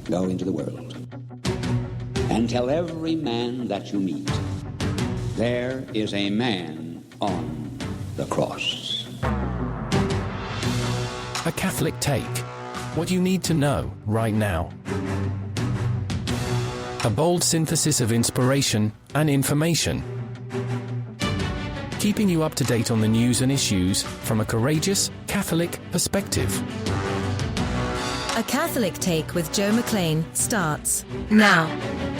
Go into the world and tell every man that you meet, there is a man on the cross. A Catholic Take. What you need to know right now. A bold synthesis of inspiration and information. Keeping you up to date on the news and issues from a courageous Catholic perspective. A Catholic Take with Joe McLean starts now.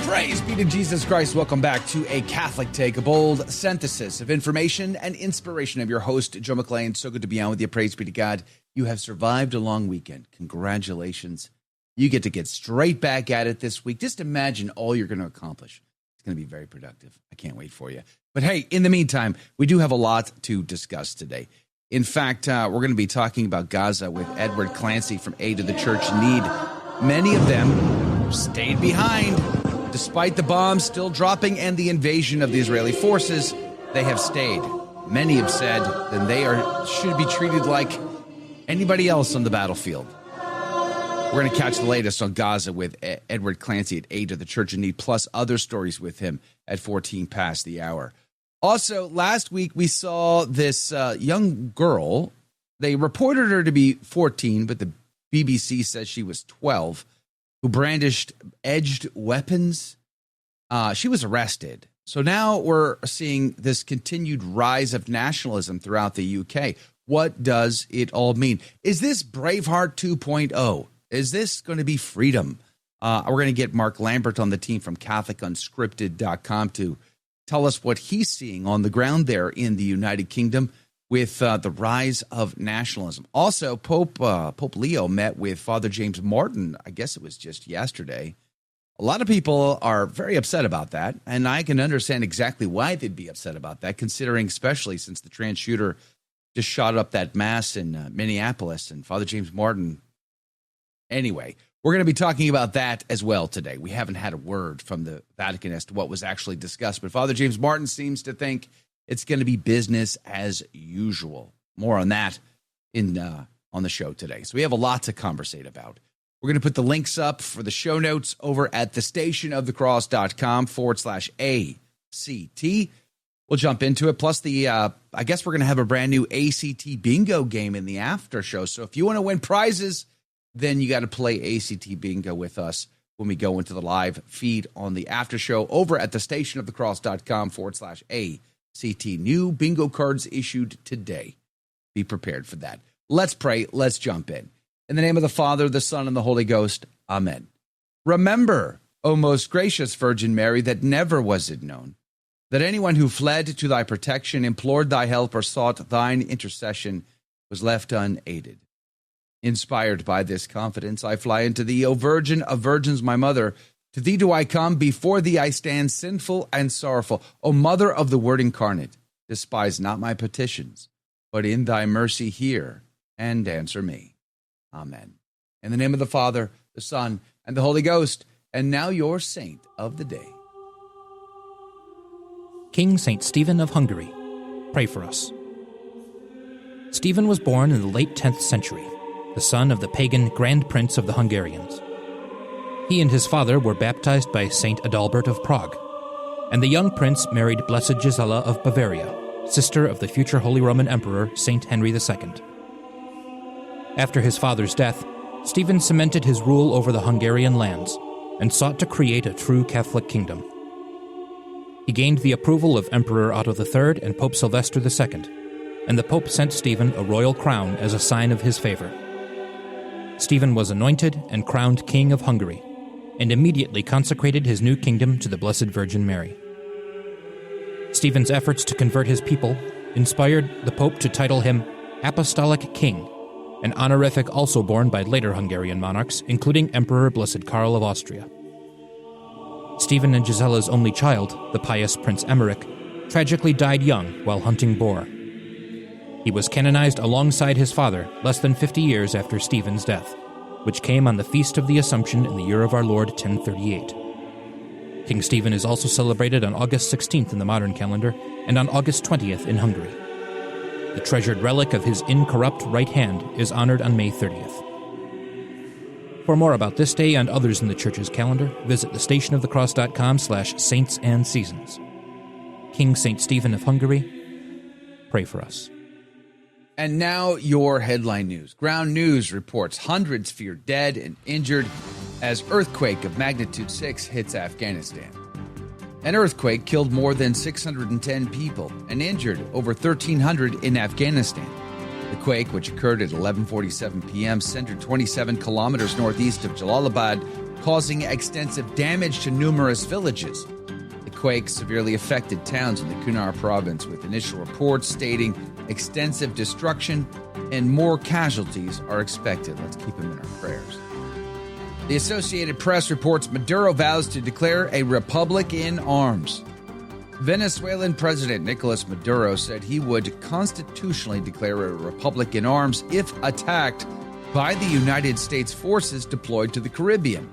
Praise be to Jesus Christ. Welcome back to A Catholic Take, a bold synthesis of information and inspiration. I'm your host, Joe McLean. So good to be on with you. Praise be to God. You have survived a long weekend. Congratulations. You get to get straight back at it this week. Just imagine all you're going to accomplish. It's going to be very productive. I can't wait for you. But hey, in the meantime, we do have a lot to discuss today. In fact, we're going to be talking about Gaza with Edward Clancy from Aid to the Church in Need. Many of them stayed behind. Despite the bombs still dropping and the invasion of the Israeli forces, they have stayed. Many have said that they should be treated like anybody else on the battlefield. We're going to catch the latest on Gaza with Edward Clancy at Aid to the Church in Need, plus other stories with him at 14 past the hour. Also, last week we saw this young girl. They reported her to be 14, but the BBC says she was 12, who brandished edged weapons. She was arrested. So now we're seeing this continued rise of nationalism throughout the UK. What does it all mean? Is this Braveheart 2.0? Is this going to be freedom? We're going to get Mark Lambert on the team from CatholicUnscripted.com to tell us what he's seeing on the ground there in the United Kingdom with the rise of nationalism. Also, Pope Leo met with Father James Martin. I guess it was just yesterday. A lot of people are very upset about that, and I can understand exactly why they'd be upset about that, considering especially since the trans shooter just shot up that mass in Minneapolis, and Father James Martin. Anyway, we're going to be talking about that as well today. We haven't had a word from the Vatican as to what was actually discussed, but Father James Martin seems to think it's going to be business as usual. More on that on the show today. So we have a lot to conversate about. We're going to put the links up for the show notes over at thestationofthecross.com/ACT. We'll jump into it. Plus, I guess we're going to have a brand new ACT bingo game in the after show. So if you want to win prizes, then you got to play ACT bingo with us when we go into the live feed on the after show over at thestationofthecross.com/ACT. New bingo cards issued today. Be prepared for that. Let's pray. Let's jump in. In the name of the Father, the Son, and the Holy Ghost. Amen. Remember, O most gracious Virgin Mary, that never was it known that anyone who fled to thy protection, implored thy help, or sought thine intercession was left unaided. Inspired by this confidence, I fly unto thee, O Virgin of Virgins, my mother. To thee do I come, before thee I stand sinful and sorrowful. O Mother of the Word incarnate, despise not my petitions, but in thy mercy hear and answer me. Amen. In the name of the Father, the Son, and the Holy Ghost, and now your saint of the day. King St. Stephen of Hungary, pray for us. Stephen was born in the late 10th century, the son of the pagan Grand Prince of the Hungarians. He and his father were baptized by St. Adalbert of Prague, and the young prince married Blessed Gisela of Bavaria, sister of the future Holy Roman Emperor St. Henry II. After his father's death, Stephen cemented his rule over the Hungarian lands and sought to create a true Catholic kingdom. He gained the approval of Emperor Otto III and Pope Sylvester II, and the Pope sent Stephen a royal crown as a sign of his favor. Stephen was anointed and crowned King of Hungary, and immediately consecrated his new kingdom to the Blessed Virgin Mary. Stephen's efforts to convert his people inspired the Pope to title him Apostolic King, an honorific also borne by later Hungarian monarchs, including Emperor Blessed Karl of Austria. Stephen and Gisela's only child, the pious Prince Emmerich, tragically died young while hunting boar. He was canonized alongside his father less than 50 years after Stephen's death, which came on the Feast of the Assumption in the year of our Lord 1038. King Stephen is also celebrated on August 16th in the modern calendar and on August 20th in Hungary. The treasured relic of his incorrupt right hand is honored on May 30th. For more about this day and others in the Church's calendar, visit thestationofthecross.com/saints-and-seasons. King St. Stephen of Hungary, pray for us. And now your headline news. Ground News reports hundreds feared dead and injured as earthquake of magnitude 6 hits Afghanistan. An earthquake killed more than 610 people and injured over 1,300 in Afghanistan. The quake, which occurred at 11:47 p.m., centered 27 kilometers northeast of Jalalabad, causing extensive damage to numerous villages. The quake severely affected towns in the Kunar province, with initial reports stating extensive destruction and more casualties are expected. Let's keep them in our prayers. The Associated Press reports Maduro vows to declare a republic in arms. Venezuelan President Nicolas Maduro said he would constitutionally declare a republic in arms if attacked by the United States forces deployed to the Caribbean.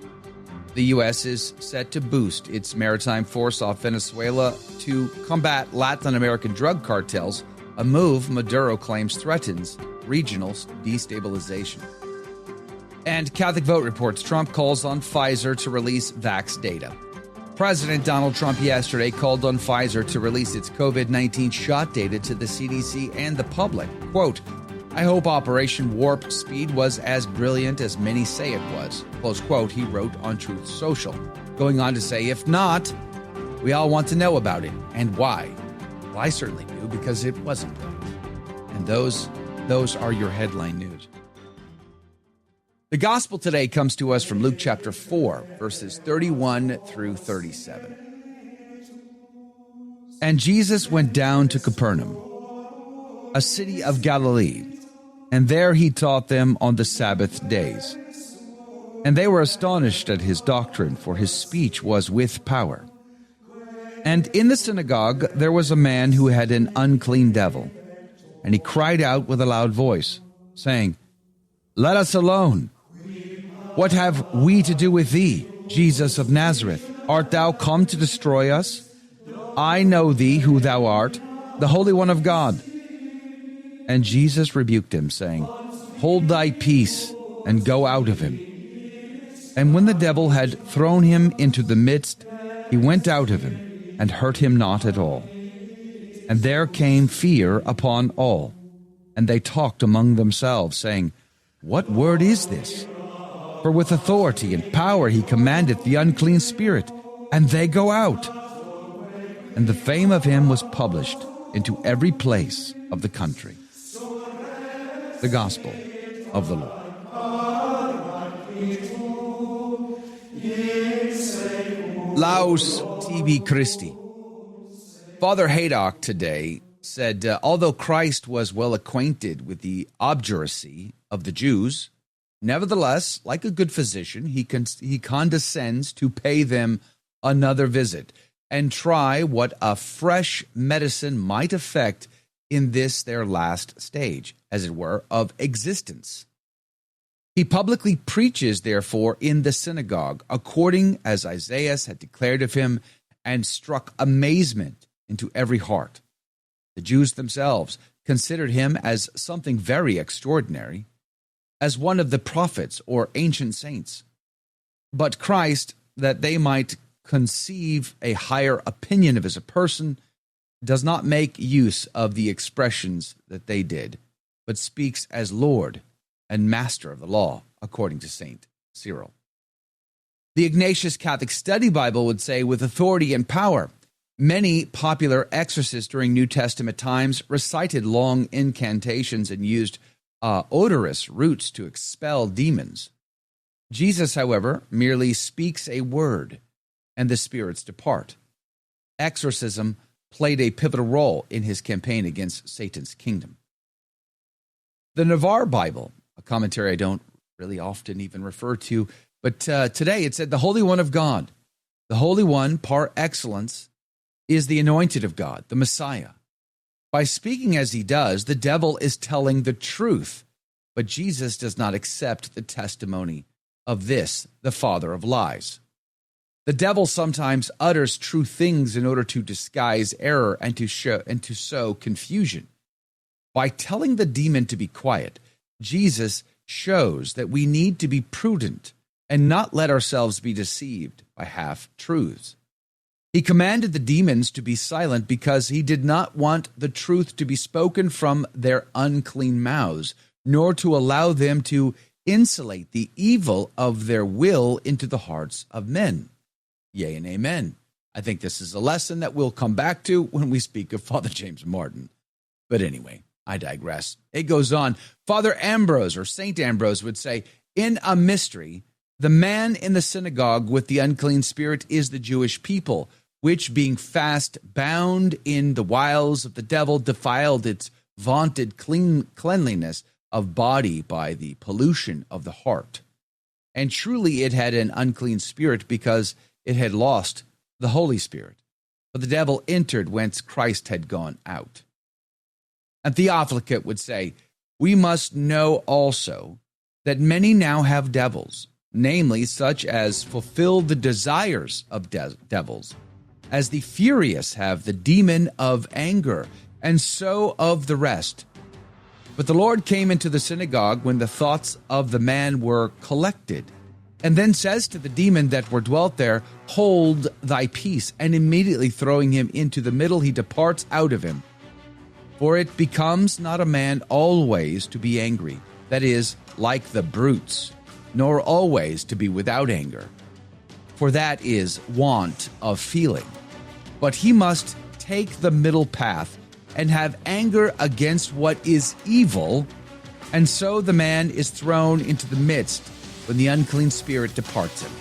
The U.S. is set to boost its maritime force off Venezuela to combat Latin American drug cartels, a move Maduro claims threatens regional destabilization. And Catholic Vote reports Trump calls on Pfizer to release vax data. President Donald Trump yesterday called on Pfizer to release its COVID-19 shot data to the CDC and the public. Quote, "I hope Operation Warp Speed was as brilliant as many say it was," close quote, he wrote on Truth Social, going on to say, if not, we all want to know about it and why. Well, I certainly do, because it wasn't brilliant. And those are your headline news. The gospel today comes to us from Luke chapter 4, verses 31 through 37. And Jesus went down to Capernaum, a city of Galilee, and there he taught them on the Sabbath days. And they were astonished at his doctrine, for his speech was with power. And in the synagogue there was a man who had an unclean devil, and he cried out with a loud voice, saying, "Let us alone. What have we to do with thee, Jesus of Nazareth? Art thou come to destroy us? I know thee who thou art, the Holy One of God." And Jesus rebuked him, saying, "Hold thy peace, and go out of him." And when the devil had thrown him into the midst, he went out of him, and hurt him not at all. And there came fear upon all, and they talked among themselves, saying, "What word is this? For with authority and power he commandeth the unclean spirit, and they go out." And the fame of him was published into every place of the country. The Gospel of the Lord. Laus tibi Christi. Father Haydock today said, although Christ was well acquainted with the obduracy of the Jews, nevertheless, like a good physician, he condescends to pay them another visit and try what a fresh medicine might effect in this their last stage, as it were, of existence. He publicly preaches, therefore, in the synagogue, according as Isaiah had declared of him, and struck amazement into every heart. The Jews themselves considered him as something very extraordinary, as one of the prophets or ancient saints. But Christ, that they might conceive a higher opinion of his person, does not make use of the expressions that they did, but speaks as Lord and Master of the law, according to St. Cyril. The Ignatius Catholic Study Bible would say, with authority and power. Many popular exorcists during New Testament times recited long incantations and used odorous roots to expel demons. Jesus, however, merely speaks a word, and the spirits depart. Exorcism played a pivotal role in his campaign against Satan's kingdom. The Navarre Bible, a commentary I don't really often even refer to, but today it said, the Holy One of God, the Holy One par excellence, is the anointed of God, the Messiah. By speaking as he does, the devil is telling the truth, but Jesus does not accept the testimony of this, the father of lies. The devil sometimes utters true things in order to disguise error and to sow confusion. By telling the demon to be quiet, Jesus shows that we need to be prudent and not let ourselves be deceived by half-truths. He commanded the demons to be silent because he did not want the truth to be spoken from their unclean mouths, nor to allow them to insulate the evil of their will into the hearts of men. Yea and amen. I think this is a lesson that we'll come back to when we speak of Father James Martin. But anyway, I digress. It goes on. Father Ambrose, or Saint Ambrose, would say, in a mystery, the man in the synagogue with the unclean spirit is the Jewish people, which being fast bound in the wiles of the devil defiled its vaunted cleanliness of body by the pollution of the heart. And truly it had an unclean spirit because it had lost the Holy Spirit. For the devil entered whence Christ had gone out. And Theophilus would say, we must know also that many now have devils, namely such as fulfill the desires of devils, as the furious have the demon of anger, and so of the rest. But the Lord came into the synagogue when the thoughts of the man were collected, and then says to the demon that were dwelt there, hold thy peace, and immediately throwing him into the middle, he departs out of him. For it becomes not a man always to be angry, that is, like the brutes, nor always to be without anger, for that is want of feeling. But he must take the middle path and have anger against what is evil, and so the man is thrown into the midst when the unclean spirit departs him.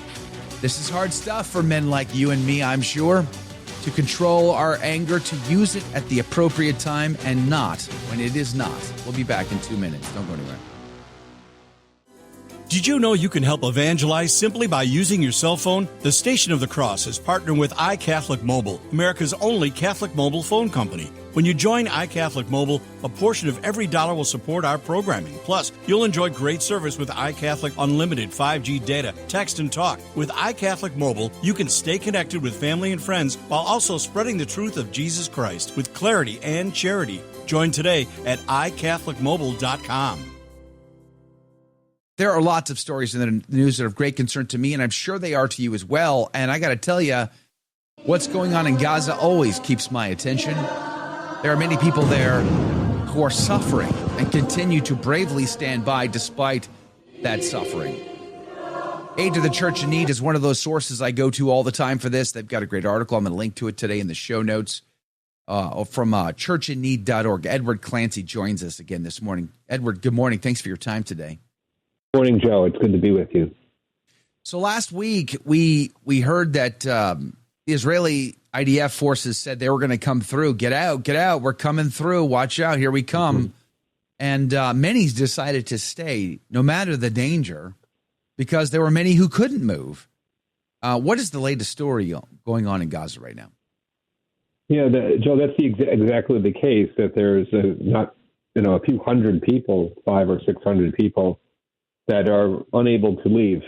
This is hard stuff for men like you and me, I'm sure, to control our anger, to use it at the appropriate time and not when it is not. We'll be back in 2 minutes. Don't go anywhere. Did you know you can help evangelize simply by using your cell phone? The Station of the Cross is partnering with iCatholic Mobile, America's only Catholic mobile phone company. When you join iCatholic Mobile, a portion of every dollar will support our programming. Plus, you'll enjoy great service with iCatholic Unlimited 5G data, text and talk. With iCatholic Mobile, you can stay connected with family and friends while also spreading the truth of Jesus Christ with clarity and charity. Join today at iCatholicMobile.com. There are lots of stories in the news that are of great concern to me, and I'm sure they are to you as well. And I got to tell you, what's going on in Gaza always keeps my attention. There are many people there who are suffering and continue to bravely stand by despite that suffering. Aid to the Church in Need is one of those sources I go to all the time for this. They've got a great article. I'm going to link to it today in the show notes from churchinneed.org. Edward Clancy joins us again this morning. Edward, good morning. Thanks for your time today. Morning, Joe. It's good to be with you. So last week, we heard that the Israeli IDF forces said they were going to come through. Get out. We're coming through. Watch out. Here we come. Mm-hmm. And many decided to stay, no matter the danger, because there were many who couldn't move. What is the latest story going on in Gaza right now? Yeah, Joe, that's exactly the case, that there's not a few hundred people, 500 or 600 people, that are unable to leave,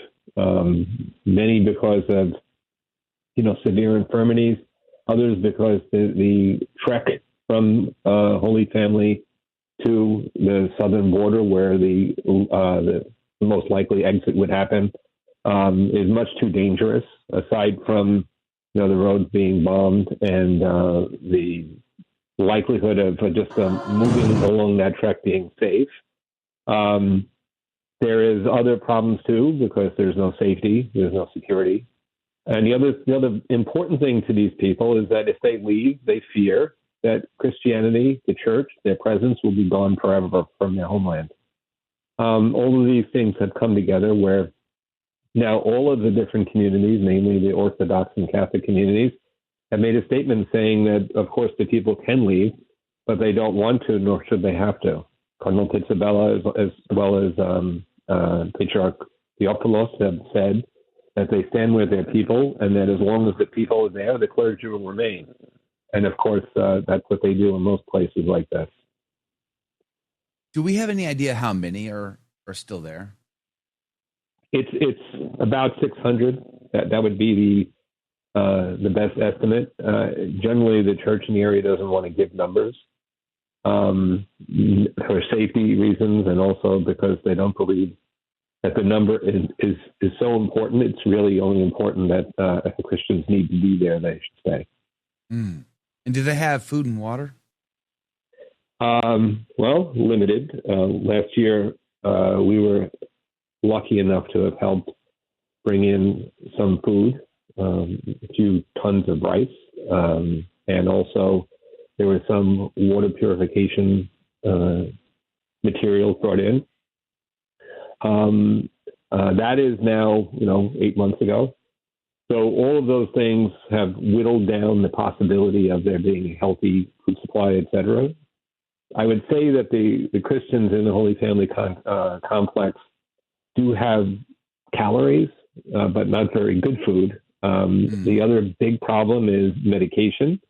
many because of, severe infirmities, others because the trek from Holy Family to the southern border where the most likely exit would happen is much too dangerous, aside from, the roads being bombed and the likelihood of just moving along that trek being safe. There is other problems too, because there's no safety, there's no security. And the other important thing to these people is that if they leave, they fear that Christianity, the church, their presence will be gone forever from their homeland. All of these things have come together where now all of the different communities, namely the Orthodox and Catholic communities, have made a statement saying that, of course, the people can leave, but they don't want to, nor should they have to. Cardinal Pizzabella, as well as Patriarch Theophilus, have said that they stand with their people, and that as long as the people are there, the clergy will remain. And of course, that's what they do in most places like this. Do we have any idea how many are still there? It's about 600. That would be the best estimate. Generally, the church in the area doesn't want to give numbers for safety reasons, and also because they don't believe that the number is so important. It's really only important that if the Christians need to be there, they should stay. Mm. And do they have food and water? Well, limited. Last year, we were lucky enough to have helped bring in some food, a few tons of rice, and also there was some water purification materials brought in. That is now, 8 months ago. So all of those things have whittled down the possibility of there being a healthy food supply, et cetera. I would say that the Christians in the Holy Family complex do have calories, but not very good food. The other big problem is medication.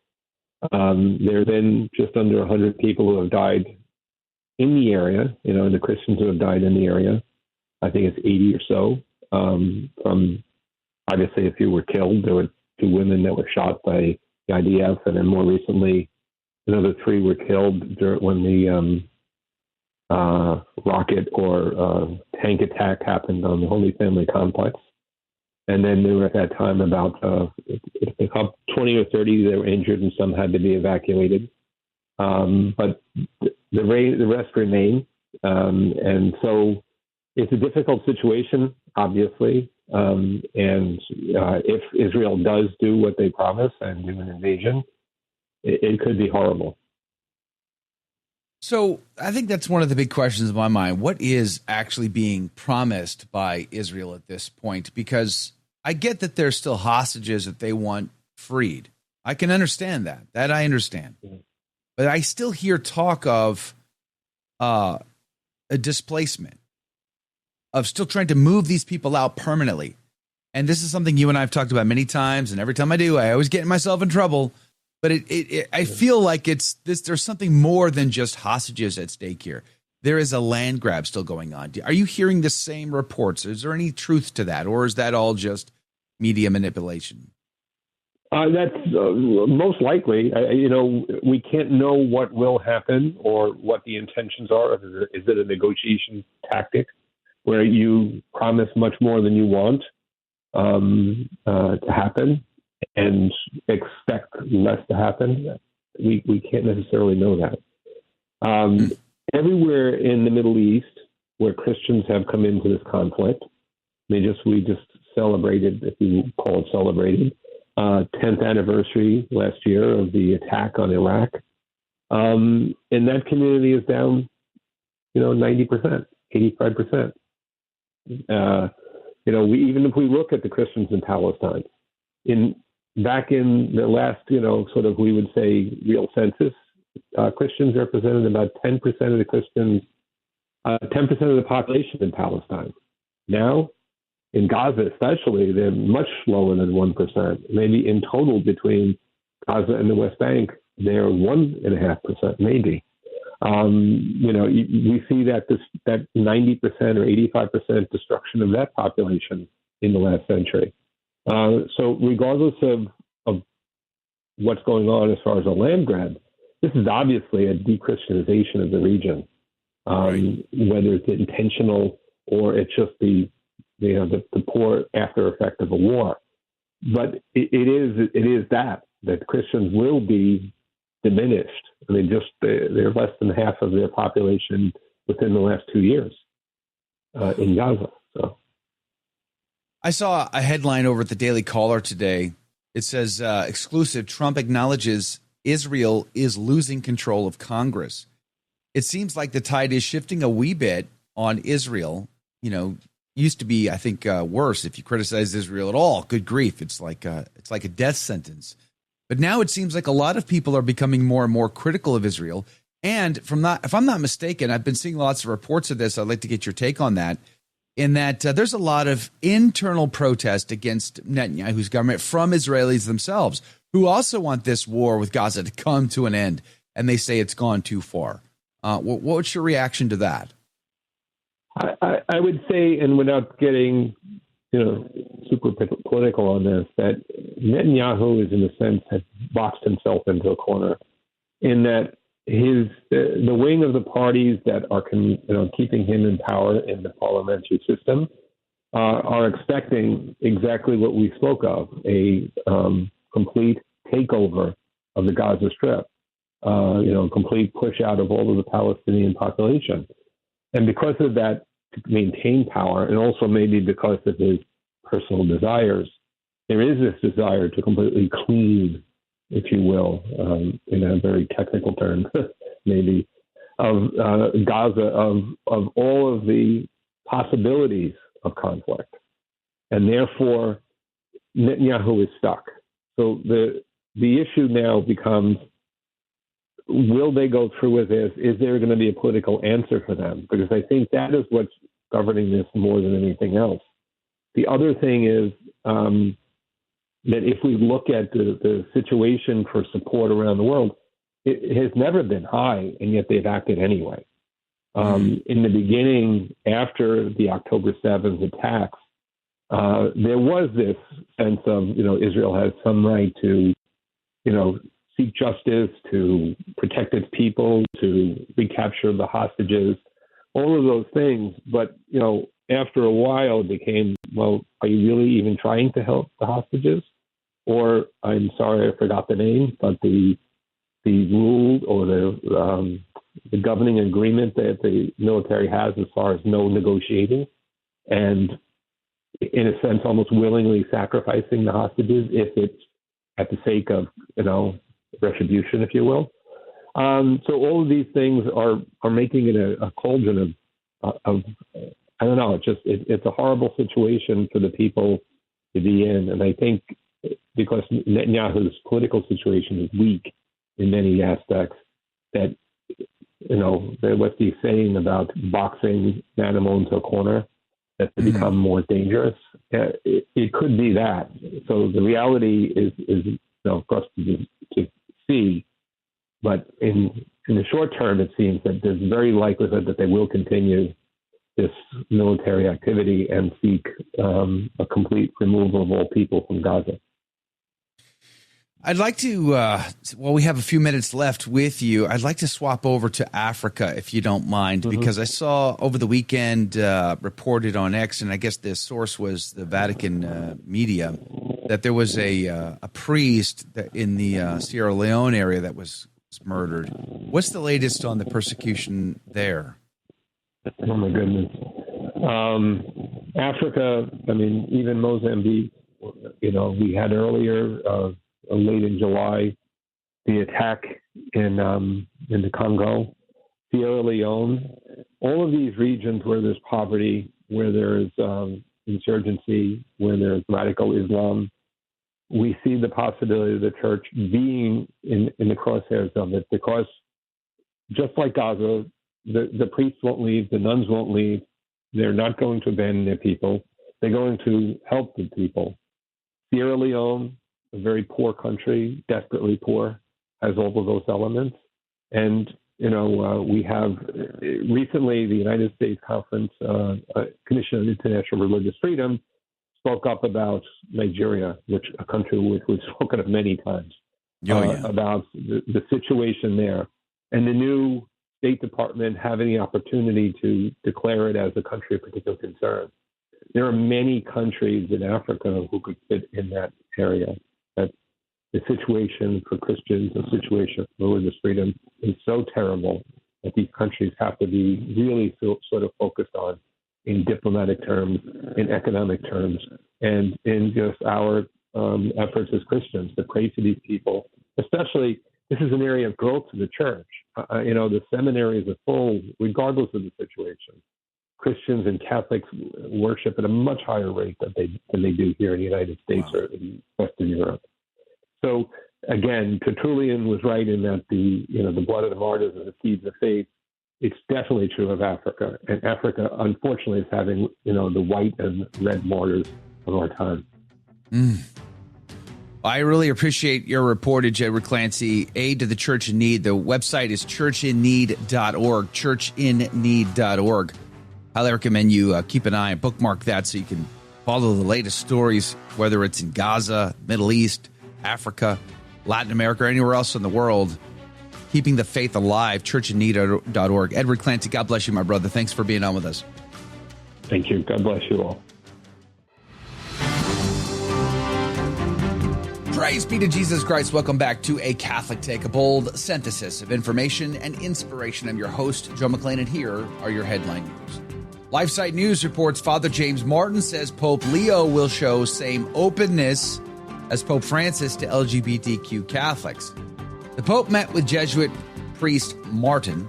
There have been just under 100 people who have died in the area, the Christians who have died in the area. I think it's 80 or so. From obviously, a few were killed. There were 2 women that were shot by the IDF, and then more recently, another 3 were killed when the rocket or tank attack happened on the Holy Family complex. And then there were at that time about 20 or 30 that were injured, and some had to be evacuated. But the rest remain. And so it's a difficult situation, obviously. And if Israel does do what they promise and do an invasion, it could be horrible. So I think that's one of the big questions in my mind. What is actually being promised by Israel at this point? Because I get that there's still hostages that they want freed. I can understand that. That I understand. But I still hear talk of a displacement, of still trying to move these people out permanently. And this is something you and I have talked about many times, and every time I do, I always get myself in trouble. But I feel like there's something more than just hostages at stake here. There is a land grab still going on. Are you hearing the same reports? Is there any truth to that, or is that all just media manipulation? That's most likely. We can't know what will happen or what the intentions are. Is it a negotiation tactic where you promise much more than you want to happen and expect less to happen? We can't necessarily know that. Everywhere in the Middle East where Christians have come into this conflict, we just celebrated, if you call it celebrated, 10th anniversary last year of the attack on Iraq. And that community is down, 90%, 85%. Even if we look at the Christians in Palestine, back in the last, we would say real census, Christians represented about 10% of the Christians, 10% of the population in Palestine. Now, in Gaza especially, they're much lower than 1%. Maybe in total between Gaza and the West Bank, they're 1.5%, maybe. We see that 90% or 85% destruction of that population in the last century. So regardless of what's going on as far as a land grab, this is obviously a de-Christianization of the region, whether it's intentional or it's just the poor after effect of a war. But it is that Christians will be diminished. I mean, they're less than half of their population within the last 2 years in Gaza. So I saw a headline over at the Daily Caller today. It says, exclusive, Trump acknowledges Israel is losing control of Congress. It seems like the tide is shifting a wee bit on Israel. Used to be, I think, worse if you criticize Israel at all. Good grief. It's like a death sentence. But now it seems like a lot of people are becoming more and more critical of Israel. And if I'm not mistaken, I've been seeing lots of reports of this. I'd like to get your take on that. In that there's a lot of internal protest against Netanyahu's government from Israelis themselves, who also want this war with Gaza to come to an end. And they say it's gone too far. What's your reaction to that? I would say, and without getting super political on this, that Netanyahu is in a sense has boxed himself into a corner in that the wing of the parties that are keeping him in power in the parliamentary system are expecting exactly what we spoke of, a complete takeover of the Gaza Strip, complete push out of all of the Palestinian population. And because of that, to maintain power, and also maybe because of his personal desires, there is this desire to completely clean, if you will, in a very technical term, maybe, of Gaza, of all of the possibilities of conflict. And therefore, Netanyahu is stuck. So the issue now becomes, will they go through with this? Is there going to be a political answer for them? Because I think that is what's governing this more than anything else. The other thing is that if we look at the situation for support around the world, it has never been high, and yet they've acted anyway. In the beginning, after the October 7th attacks, there was this sense of, Israel has some right to, seek justice, to protect its people, to recapture the hostages, all of those things. But, after a while it became, well, are you really even trying to help the hostages? Or, I'm sorry, I forgot the name, but the rule or the governing agreement that the military has as far as no negotiating, and in a sense, almost willingly sacrificing the hostages if it's at the sake of, retribution, if you will. So all of these things are making it a cauldron of I don't know, it's a horrible situation for the people to be in. And I think because Netanyahu's political situation is weak in many aspects, that, what's the saying about boxing an animal into a corner, that to become more dangerous. It could be that. So the reality is for us to see, but in the short term, it seems that there's very likelihood that they will continue this military activity and seek a complete removal of all people from Gaza. I'd like to, we have a few minutes left with you. I'd like to swap over to Africa, if you don't mind, because I saw over the weekend reported on X, and I guess the source was the Vatican media, that there was a priest in the Sierra Leone area that was murdered. What's the latest on the persecution there? Oh, my goodness. Africa, even Mozambique, we had earlier, late in July, the attack in the Congo, Sierra Leone, all of these regions where there's poverty, where there's insurgency, where there's radical Islam, we see the possibility of the church being in the crosshairs of it, because just like Gaza, the priests won't leave, the nuns won't leave. They're not going to abandon their people. They're going to help the people. Sierra Leone, a very poor country, desperately poor, has all of those elements. And, we have recently the United States Conference, Commission on International Religious Freedom, spoke up about Nigeria, a country which we've spoken of many times, about the situation there. And the new State Department having the opportunity to declare it as a country of particular concern. There are many countries in Africa who could fit in that area. That the situation for Christians, the situation for religious freedom is so terrible that these countries have to be really sort of focused on in diplomatic terms, in economic terms, and in just our efforts as Christians to pray for these people. Especially, this is an area of growth to the church. The seminaries are full, regardless of the situation. Christians and Catholics worship at a much higher rate than they do here in the United States or in Western Europe. So again, Tertullian was right in that the blood of the martyrs are the seeds of faith. It's definitely true of Africa, and Africa, unfortunately, is having the white and red martyrs of our time. I really appreciate your reportage, Edward Clancy. Aid to the Church in Need. The website is churchinneed.org, churchinneed.org. Highly recommend you keep an eye and bookmark that so you can follow the latest stories, whether it's in Gaza, Middle East, Africa, Latin America, or anywhere else in the world. keeping the faith alive, churchinneed.org. Edward Clancy, God bless you, my brother. Thanks for being on with us. Thank you. God bless you all. Praise be to Jesus Christ. Welcome back to A Catholic Take, a bold synthesis of information and inspiration. I'm your host, Joe McClain, and here are your headline news. LifeSite News reports Father James Martin says Pope Leo will show same openness as Pope Francis to LGBTQ Catholics. The Pope met with Jesuit priest Martin,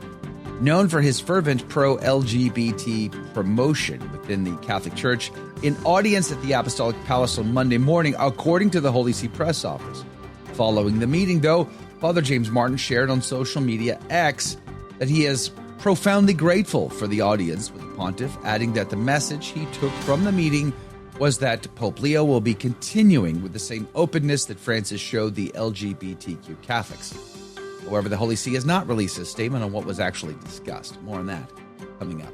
known for his fervent pro-LGBT promotion within the Catholic Church, in audience at the Apostolic Palace on Monday morning, according to the Holy See press office. Following the meeting, though, Father James Martin shared on social media X that he is profoundly grateful for the audience with the pontiff, adding that the message he took from the meeting was that Pope Leo will be continuing with the same openness that Francis showed the LGBTQ Catholics. However, the Holy See has not released a statement on what was actually discussed. More on that coming up.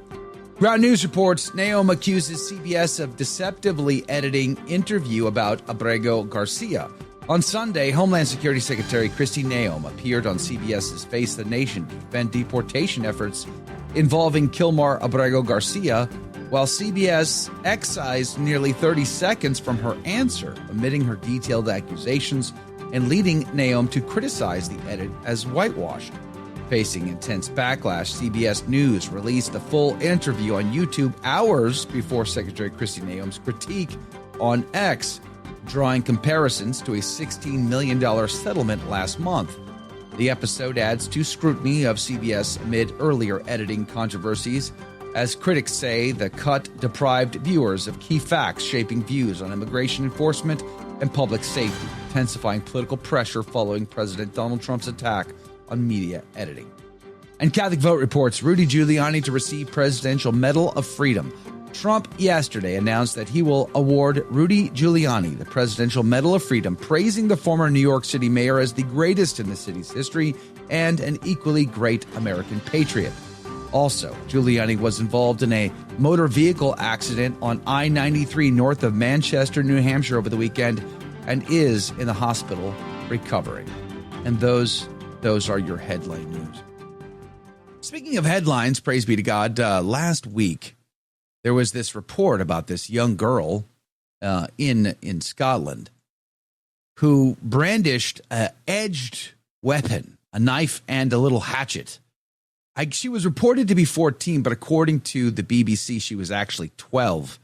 Ground News reports Naom accuses CBS of deceptively editing interview about Abrego Garcia. On Sunday, Homeland Security Secretary Kristi Naom appeared on CBS's Face the Nation to defend deportation efforts involving Kilmar Abrego Garcia, while CBS excised nearly 30 seconds from her answer, omitting her detailed accusations and leading Naom to criticize the edit as whitewashed. Facing intense backlash, CBS News released the full interview on YouTube hours before Secretary Kristi Naom's critique on X, drawing comparisons to a $16 million settlement last month. The episode adds to scrutiny of CBS amid earlier editing controversies, as critics say the cut deprived viewers of key facts shaping views on immigration enforcement and public safety, intensifying political pressure following President Donald Trump's attack on media editing. And Catholic Vote reports Rudy Giuliani to receive Presidential Medal of Freedom. Trump yesterday announced that he will award Rudy Giuliani the Presidential Medal of Freedom, praising the former New York City mayor as the greatest in the city's history and an equally great American patriot. Also, Giuliani was involved in a motor vehicle accident on I-93 north of Manchester, New Hampshire over the weekend and is in the hospital recovering. And those are your headline news. Speaking of headlines, praise be to God, last week there was this report about this young girl in Scotland who brandished an edged weapon, a knife and a little hatchet. She was reported to be 14, but according to the BBC, she was actually 12.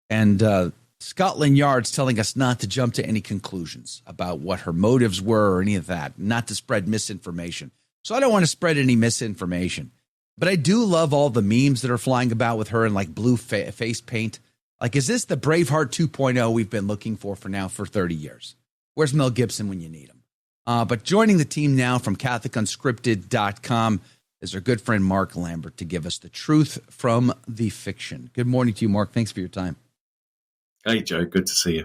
And Scotland Yard's telling us not to jump to any conclusions about what her motives were or any of that, not to spread misinformation. So I don't want to spread any misinformation. But I do love all the memes that are flying about with her in like blue face paint. Like, is this the Braveheart 2.0 we've been looking for now for 30 years? Where's Mel Gibson when you need him? But joining the team now from CatholicUnscripted.com is our good friend Mark Lambert to give us the truth from the fiction. Good morning to you, Mark. Thanks for your time. Hey, Joe. Good to see you.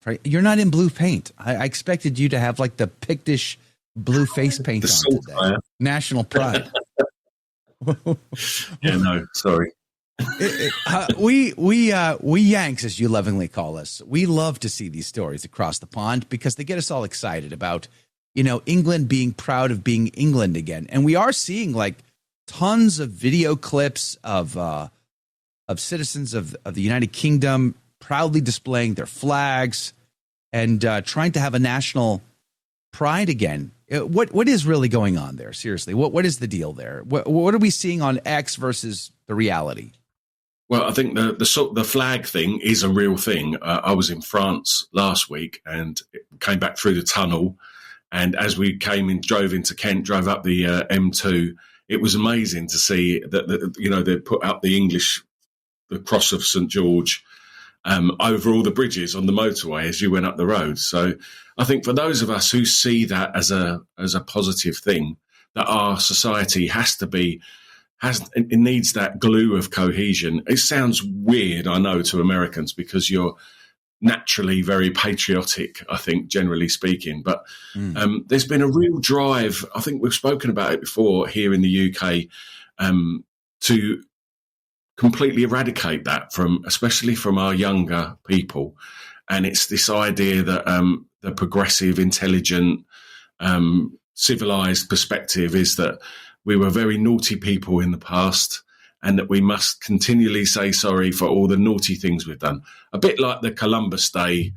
Right. You're not in blue paint. I expected you to have like the Pictish blue face paint on today. Fire. National pride. Yeah, no, sorry. We Yanks, as you lovingly call us, we love to see these stories across the pond because they get us all excited about, England being proud of being England again. And we are seeing like tons of video clips of citizens of the United Kingdom proudly displaying their flags and trying to have a national pride again. What is really going on there? Seriously, what is the deal there? What are we seeing on X versus the reality? Well, I think the flag thing is a real thing. I was in France last week and came back through the tunnel. And as we drove into Kent, drove up the M2, it was amazing to see that, they put up the cross of St. George over all the bridges on the motorway as you went up the road. So I think for those of us who see that as a positive thing, that our society it needs that glue of cohesion. It sounds weird, I know, to Americans because you're naturally very patriotic, I think, generally speaking. But there's been a real drive, I think we've spoken about it before here in the UK, to completely eradicate that especially from our younger people. And it's this idea that the progressive, intelligent, civilized perspective is that we were very naughty people in the past, and that we must continually say sorry for all the naughty things we've done. A bit like the Columbus Day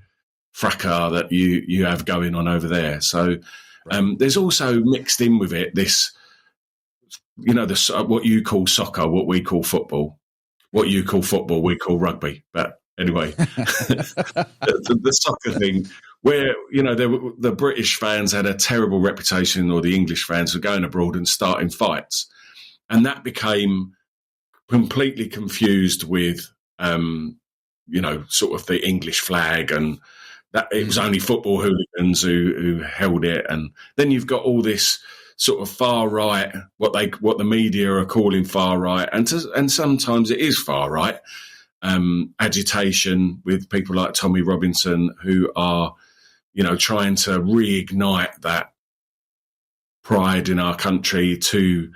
fracas that you have going on over there. So there's also mixed in with it this, what you call soccer, what we call football. What you call football, we call rugby. But anyway, the soccer thing, where, the British fans had a terrible reputation, or the English fans were going abroad and starting fights. And that became completely confused with, sort of the English flag, and that it was only football hooligans who held it. And then you've got all this sort of far right, what the media are calling far right, and sometimes it is far right agitation with people like Tommy Robinson, who are, trying to reignite that pride in our country to,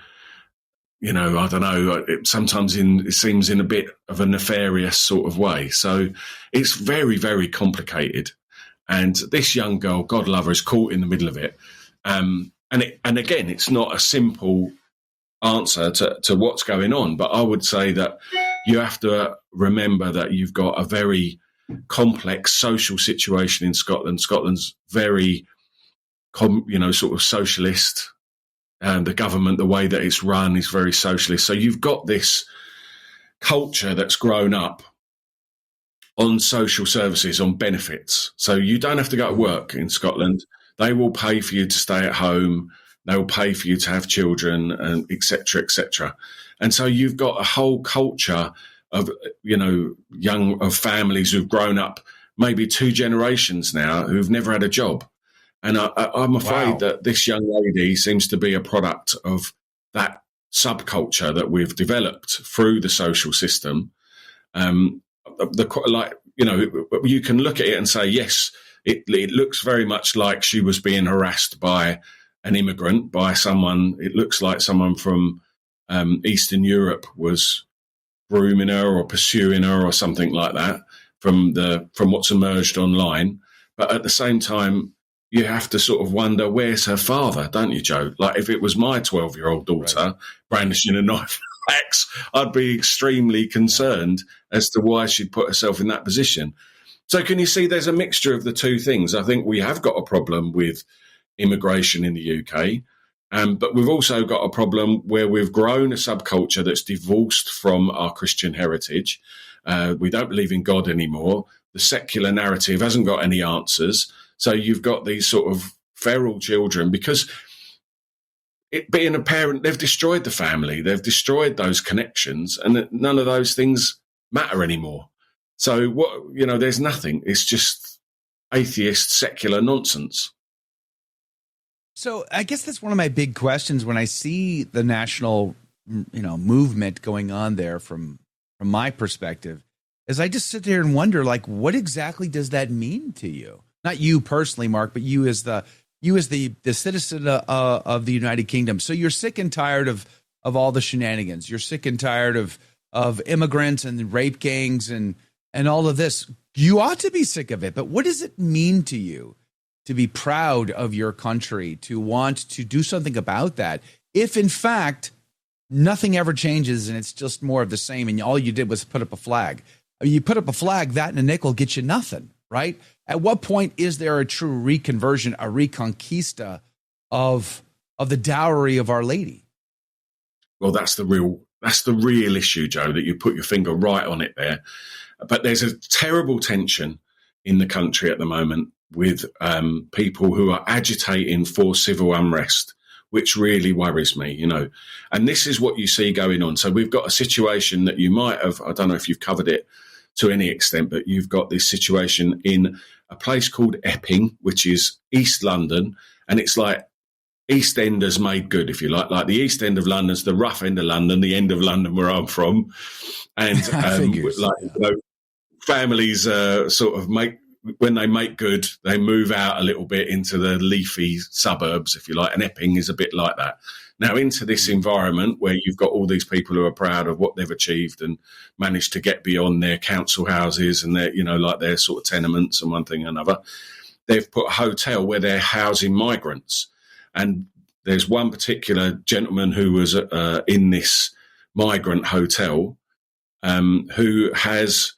I don't know, sometimes it seems in a bit of a nefarious sort of way. So it's very, very complicated. And this young girl, God love her, is caught in the middle of it. And again, it's not a simple answer to what's going on. But I would say that you have to remember that you've got a very complex social situation in Scotland. Scotland's very, sort of socialist. And the government, the way that it's run, is very socialist. So you've got this culture that's grown up on social services, on benefits. So you don't have to go to work in Scotland. They will pay for you to stay at home. They will pay for you to have children, and et cetera, et cetera. And so you've got a whole culture of, of families who've grown up maybe 2 generations now who've never had a job. And I'm afraid that this young lady seems to be a product of that subculture that we've developed through the social system. You can look at it and say, yes, it looks very much like she was being harassed by an immigrant, by someone. It looks like someone from Eastern Europe was grooming her or pursuing her or something like that from what's emerged online. But at the same time, you have to sort of wonder, where's her father, don't you, Joe? Like, if it was my 12-year-old daughter brandishing a knife axe, I'd be extremely concerned as to why she'd put herself in that position. So can you see there's a mixture of the two things? I think we have got a problem with immigration in the UK, but we've also got a problem where we've grown a subculture that's divorced from our Christian heritage. We don't believe in God anymore. The secular narrative hasn't got any answers. So you've got these sort of feral children, because it being a parent, they've destroyed the family. They've destroyed those connections, and none of those things matter anymore. So there's nothing. It's just atheist, secular nonsense. So I guess that's one of my big questions when I see the national, movement going on there from my perspective, is I just sit there and wonder, like, what exactly does that mean to you? Not you personally, Mark, but you as the citizen of the United Kingdom. So you're sick and tired of all the shenanigans. You're sick and tired of immigrants and rape gangs and all of this. You ought to be sick of it. But what does it mean to you to be proud of your country, to want to do something about that, if in fact nothing ever changes and it's just more of the same, and all you did was put up a flag? I mean, you put up a flag, that and a nickel get you nothing, right? At what point is there a true reconversion, a reconquista of the dowry of Our Lady? Well, that's the real issue, Joe, that you put your finger right on it there. But there's a terrible tension in the country at the moment with people who are agitating for civil unrest, which really worries me, And this is what you see going on. So we've got a situation that you might have, I don't know if you've covered it to any extent, but you've got this situation in a place called Epping, which is East London, and it's like EastEnders made good, if you like the East End of London's the rough end of London, the end of London where I'm from, and families sort of when they make good, they move out a little bit into the leafy suburbs, if you like, and Epping is a bit like that. Now, into this environment where you've got all these people who are proud of what they've achieved and managed to get beyond their council houses and their, their sort of tenements and one thing and another, they've put a hotel where they're housing migrants. And there's one particular gentleman who was in this migrant hotel who has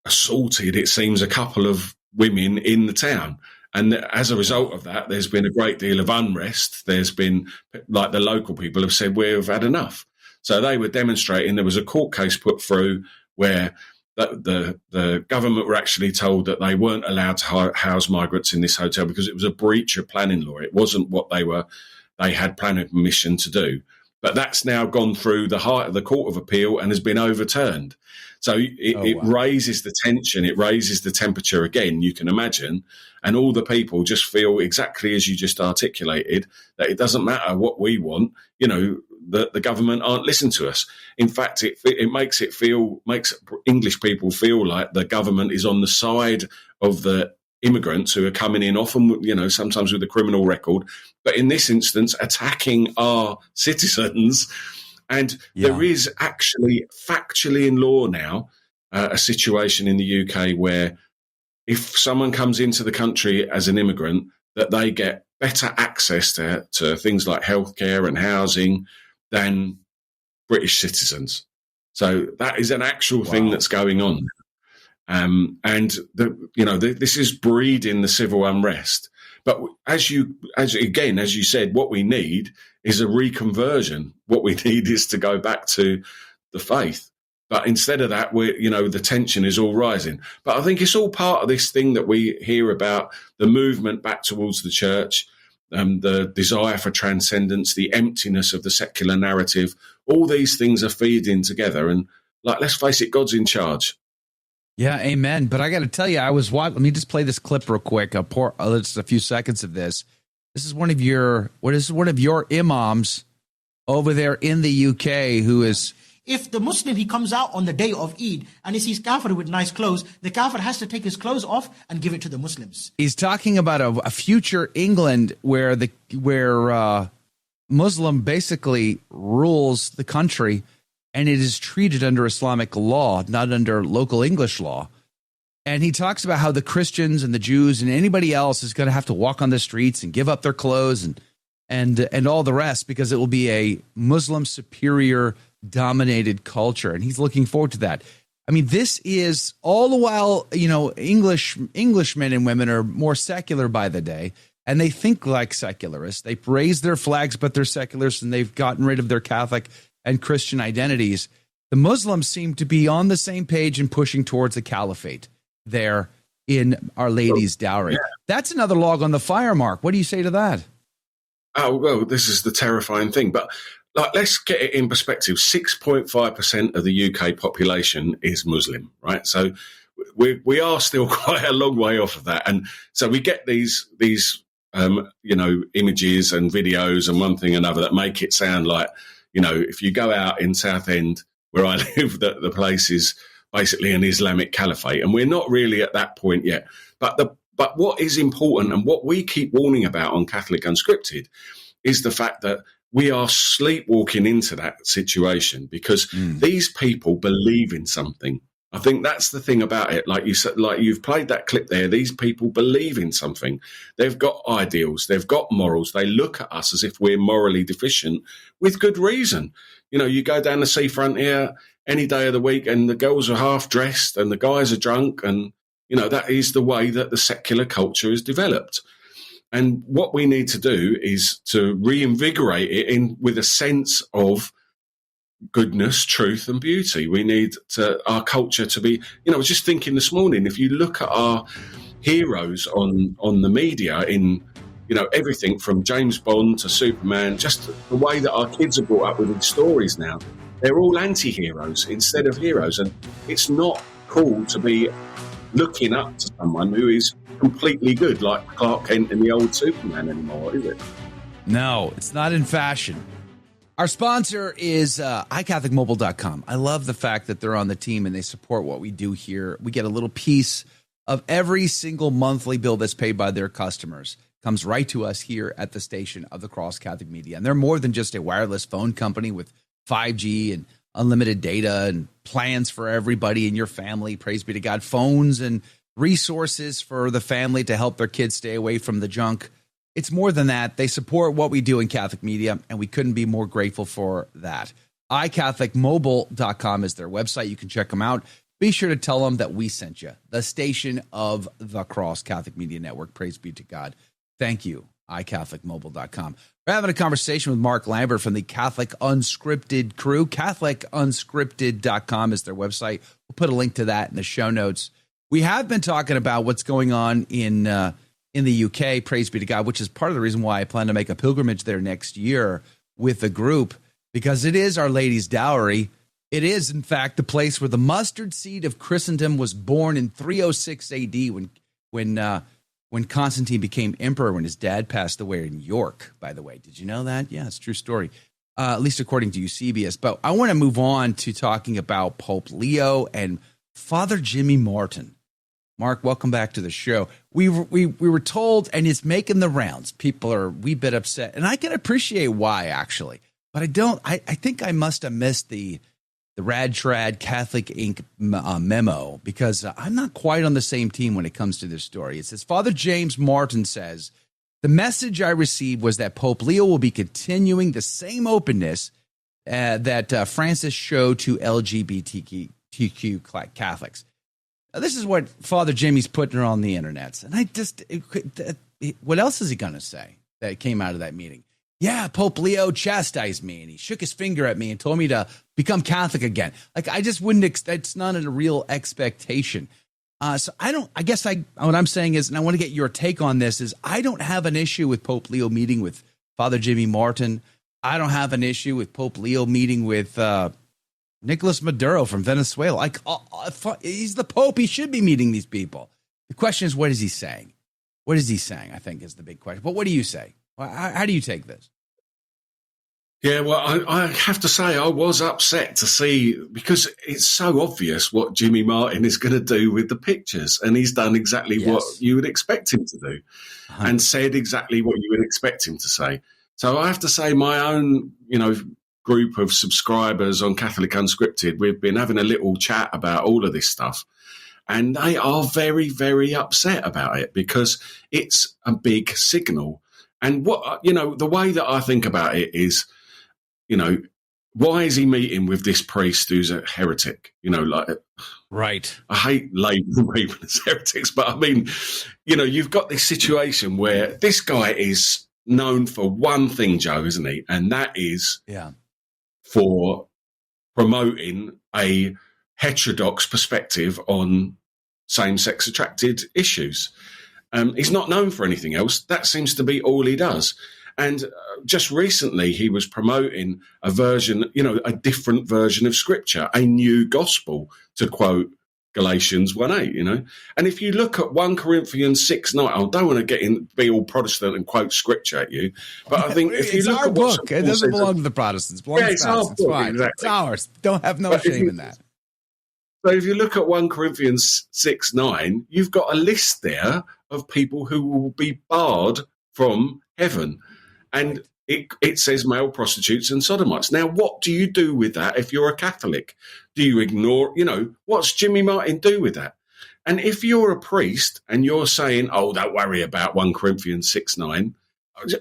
assaulted, it seems, a couple of women in the town. And as a result of that, there's been a great deal of unrest. There's been, like, the local people have said, we've had enough. So they were demonstrating. There was a court case put through where the government were actually told that they weren't allowed to house migrants in this hotel because it was a breach of planning law. It wasn't what they had planning permission to do. But that's now gone through the Court of Appeal and has been overturned. So it raises the tension, it raises the temperature again, you can imagine. And all the people just feel exactly as you just articulated, that it doesn't matter what we want, the government aren't listening to us. In fact, it makes English people feel like the government is on the side of the immigrants who are coming in, often, sometimes with a criminal record, but in this instance, attacking our citizens. And there is actually factually in law now a situation in the UK where if someone comes into the country as an immigrant, that they get better access to things like healthcare and housing than British citizens. So that is an actual thing that's going on. This is breeding the civil unrest. But as you said, what we need is a reconversion. What we need is to go back to the faith. But instead of that, the tension is all rising. But I think it's all part of this thing that we hear about, the movement back towards the church, the desire for transcendence, the emptiness of the secular narrative. All these things are feeding together. And let's face it, God's in charge. Yeah, amen. But I got to tell you, let me just play this clip real quick. Just a few seconds of this. This is one of your imams over there in the UK who is. If the Muslim, he comes out on the day of Eid and he sees kafir with nice clothes, the kafir has to take his clothes off and give it to the Muslims. He's talking about a future England where Muslim basically rules the country. And it is treated under Islamic law, not under local English law. And he talks about how the Christians and the Jews and anybody else is going to have to walk on the streets and give up their clothes and all the rest because it will be a Muslim superior dominated culture. And he's looking forward to that. I mean, this is all the while, English men and women are more secular by the day. And they think like secularists. They raise their flags, but they're secularists, and they've gotten rid of their Catholic and Christian identities. The Muslims seem to be on the same page and pushing towards the caliphate there in Our Lady's dowry. Yeah. That's another log on the fire, Mark. What do you say to that? Oh, well, this is the terrifying thing. But let's get it in perspective. 6.5% of the UK population is Muslim, right? So we are still quite a long way off of that. And so we get these images and videos and one thing and another that make it sound like, if you go out in Southend, where I live, the place is basically an Islamic caliphate. And we're not really at that point yet. But what is important and what we keep warning about on Catholic Unscripted is the fact that we are sleepwalking into that situation because these people believe in something. I think that's the thing about it. Like you said, like you've played that clip there, these people believe in something. They've got ideals. They've got morals. They look at us as if we're morally deficient with good reason. You go down the seafront here any day of the week and the girls are half dressed and the guys are drunk. And, that is the way that the secular culture is developed. And what we need to do is to reinvigorate it with a sense of goodness, truth, and beauty. We need our culture to be, I was just thinking this morning, if you look at our heroes on the media in, everything from James Bond to Superman, just the way that our kids are brought up with these stories now, they're all anti-heroes instead of heroes. And it's not cool to be looking up to someone who is completely good, like Clark Kent and the old Superman anymore, is it? No, it's not in fashion. Our sponsor is iCatholicMobile.com. I love the fact that they're on the team and they support what we do here. We get a little piece of every single monthly bill that's paid by their customers. Comes right to us here at the station of the Cross Catholic Media. And they're more than just a wireless phone company with 5G and unlimited data and plans for everybody in your family. Praise be to God. Phones and resources for the family to help their kids stay away from the junk. It's more than that. They support what we do in Catholic media, and we couldn't be more grateful for that. iCatholicMobile.com is their website. You can check them out. Be sure to tell them that we sent you, the station of the Cross Catholic Media Network. Praise be to God. Thank you, iCatholicMobile.com. We're having a conversation with Mark Lambert from the Catholic Unscripted crew. CatholicUnscripted.com is their website. We'll put a link to that in the show notes. We have been talking about what's going on in the UK, praise be to God, which is part of the reason why I plan to make a pilgrimage there next year with the group, because it is Our Lady's Dowry. It is, in fact, the place where the mustard seed of Christendom was born in 306 AD when Constantine became emperor, when his dad passed away in York, by the way. Did you know that? Yeah, it's a true story, at least according to Eusebius. But I want to move on to talking about Pope Leo and Father Jimmy Martin. Mark, welcome back to the show. We were told, and it's making the rounds, people are a wee bit upset, and I can appreciate why, actually. But I think I must have missed the Rad Trad Catholic Inc. memo, because I'm not quite on the same team when it comes to this story. It says, Father James Martin says, the message I received was that Pope Leo will be continuing the same openness that Francis showed to LGBTQ Catholics. Now, this is what Father Jimmy's putting on the internet. And what else is he going to say that came out of that meeting? Yeah, Pope Leo chastised me, and he shook his finger at me and told me to become Catholic again. Like, I just wouldn't, it's not a real expectation. So what I'm saying is, and I want to get your take on this, is I don't have an issue with Pope Leo meeting with Father Jimmy Martin. I don't have an issue with Pope Leo meeting with Nicolas Maduro from Venezuela. Like, he's the Pope. He should be meeting these people. The question is, what is he saying? What is he saying, I think, is the big question. But what do you say? How do you take this? Yeah, well, I have to say I was upset to see, because it's so obvious what Jimmy Martin is going to do with the pictures. And he's done exactly what you would expect him to do, and said exactly what you would expect him to say. So I have to say my own, group of subscribers on Catholic Unscripted, we've been having a little chat about all of this stuff. And they are very, very upset about it, because it's a big signal. And the way that I think about it is, why is he meeting with this priest who's a heretic? Right. I hate labeling people as heretics, but I mean, you've got this situation where this guy is known for one thing, Joe, isn't he? And that is for promoting a heterodox perspective on same-sex attracted issues. He's not known for anything else. That seems to be all he does. And just recently, he was promoting a version, a different version of Scripture, a new gospel, to quote Galatians 1:8, And if you look at 1 Corinthians 6:9, I don't want to be all Protestant and quote Scripture at you, but I think if you it's look our at book, it doesn't belong to the Protestants. It belongs to it's us. our It's book, fine. exactly. It's ours. Don't have no shame in that. So if you look at 1 Corinthians 6:9, you've got a list there of people who will be barred from heaven. And it says male prostitutes and sodomites. Now, what do you do with that if you're a Catholic? Do you ignore, what's Jimmy Martin do with that? And if you're a priest and you're saying, oh, don't worry about 1 Corinthians 6:9,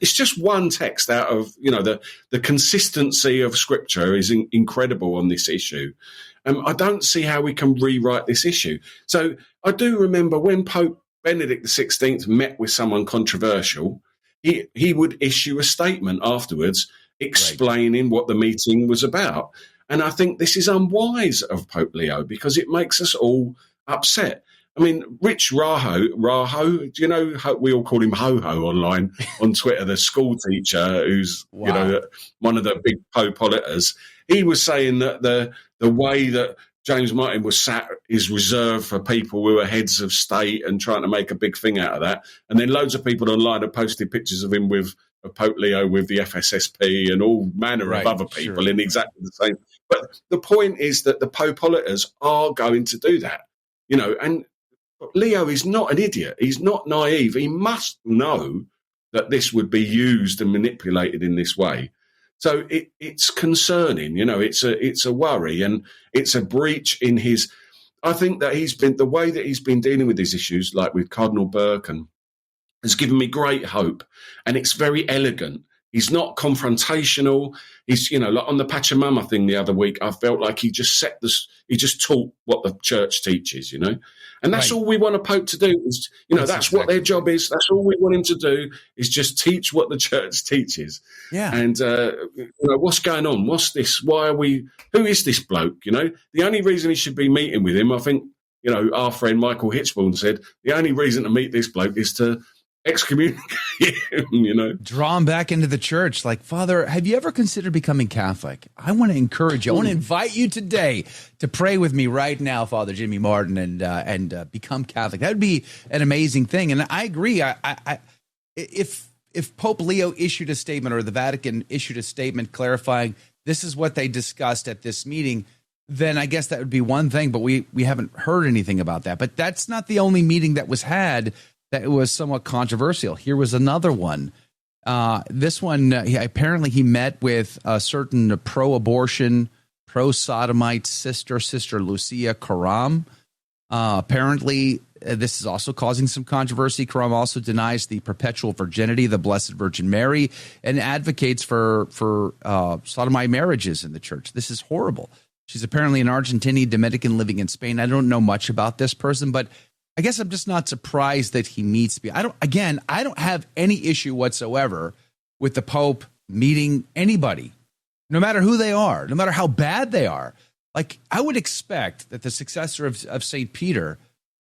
it's just one text out of, the consistency of Scripture is incredible on this issue. I don't see how we can rewrite this issue. So I do remember when Pope Benedict XVI met with someone controversial, he would issue a statement afterwards explaining what the meeting was about. And I think this is unwise of Pope Leo, because it makes us all upset. I mean, Rich Raho, do you know how we all call him Ho-Ho online on Twitter, the school teacher who's, one of the big Popoliters. He was saying that the way that James Martin was sat is reserved for people who are heads of state, and trying to make a big thing out of that. And then loads of people online have posted pictures of him of Pope Leo with the FSSP and all manner of other people in exactly the same. But the point is that the Popoliters are going to do that, and Leo is not an idiot. He's not naive. He must know that this would be used and manipulated in this way. So it's concerning, it's a worry, and it's a breach in his. I think that the way that he's been dealing with these issues, like with Cardinal Burke and has given me great hope. And it's very elegant. He's not confrontational. He's, like on the Pachamama thing the other week, I felt like he just taught what the church teaches, And that's all we want a Pope to do is, that's what their job is. That's all we want him to do is just teach what the church teaches. Yeah. And, what's going on? What's this? Who is this bloke? The only reason he should be meeting with him, I think, our friend Michael Hitchborn said, the only reason to meet this bloke is to excommunicate him, Draw him back into the church. Like, Father, have you ever considered becoming Catholic? I want to encourage you. I want to invite you today to pray with me right now, Father Jimmy Martin, and become Catholic. That would be an amazing thing. And I agree. If Pope Leo issued a statement or the Vatican issued a statement clarifying this is what they discussed at this meeting, then I guess that would be one thing. But we haven't heard anything about that. But that's not the only meeting that was had that was somewhat controversial. Here was another one. This one, apparently he met with a certain pro-abortion, pro-sodomite Sister Lucia Karam. Apparently, this is also causing some controversy. Karam also denies the perpetual virginity of the Blessed Virgin Mary and advocates for sodomite marriages in the church. This is horrible. She's apparently an Argentinian Dominican living in Spain. I don't know much about this person, but I guess I'm just not surprised that he meets me. I don't have any issue whatsoever with the Pope meeting anybody, no matter who they are, no matter how bad they are. Like, I would expect that the successor of St. Peter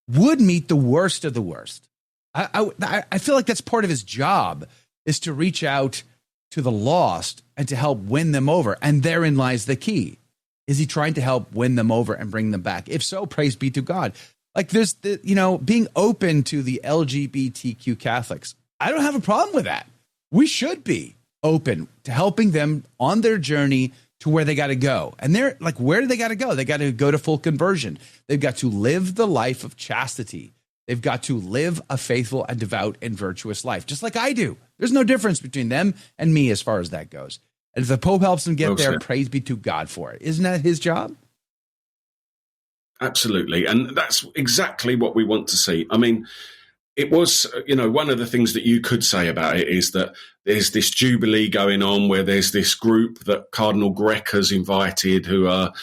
would meet the worst of the worst. I feel like that's part of his job, is to reach out to the lost and to help win them over. And therein lies the key. Is he trying to help win them over and bring them back? If so, praise be to God. Like, there's being open to the LGBTQ Catholics. I don't have a problem with that. We should be open to helping them on their journey to where they got to go. And they're like, where do they got to go? They got to go to full conversion. They've got to live the life of chastity. They've got to live a faithful and devout and virtuous life, just like I do. There's no difference between them and me as far as that goes. And if the Pope helps them get there, praise be to God for it. Isn't that his job? Absolutely. And that's exactly what we want to see. I mean, it was, one of the things that you could say about it is that there's this jubilee going on where there's this group that Cardinal Grech has invited who are,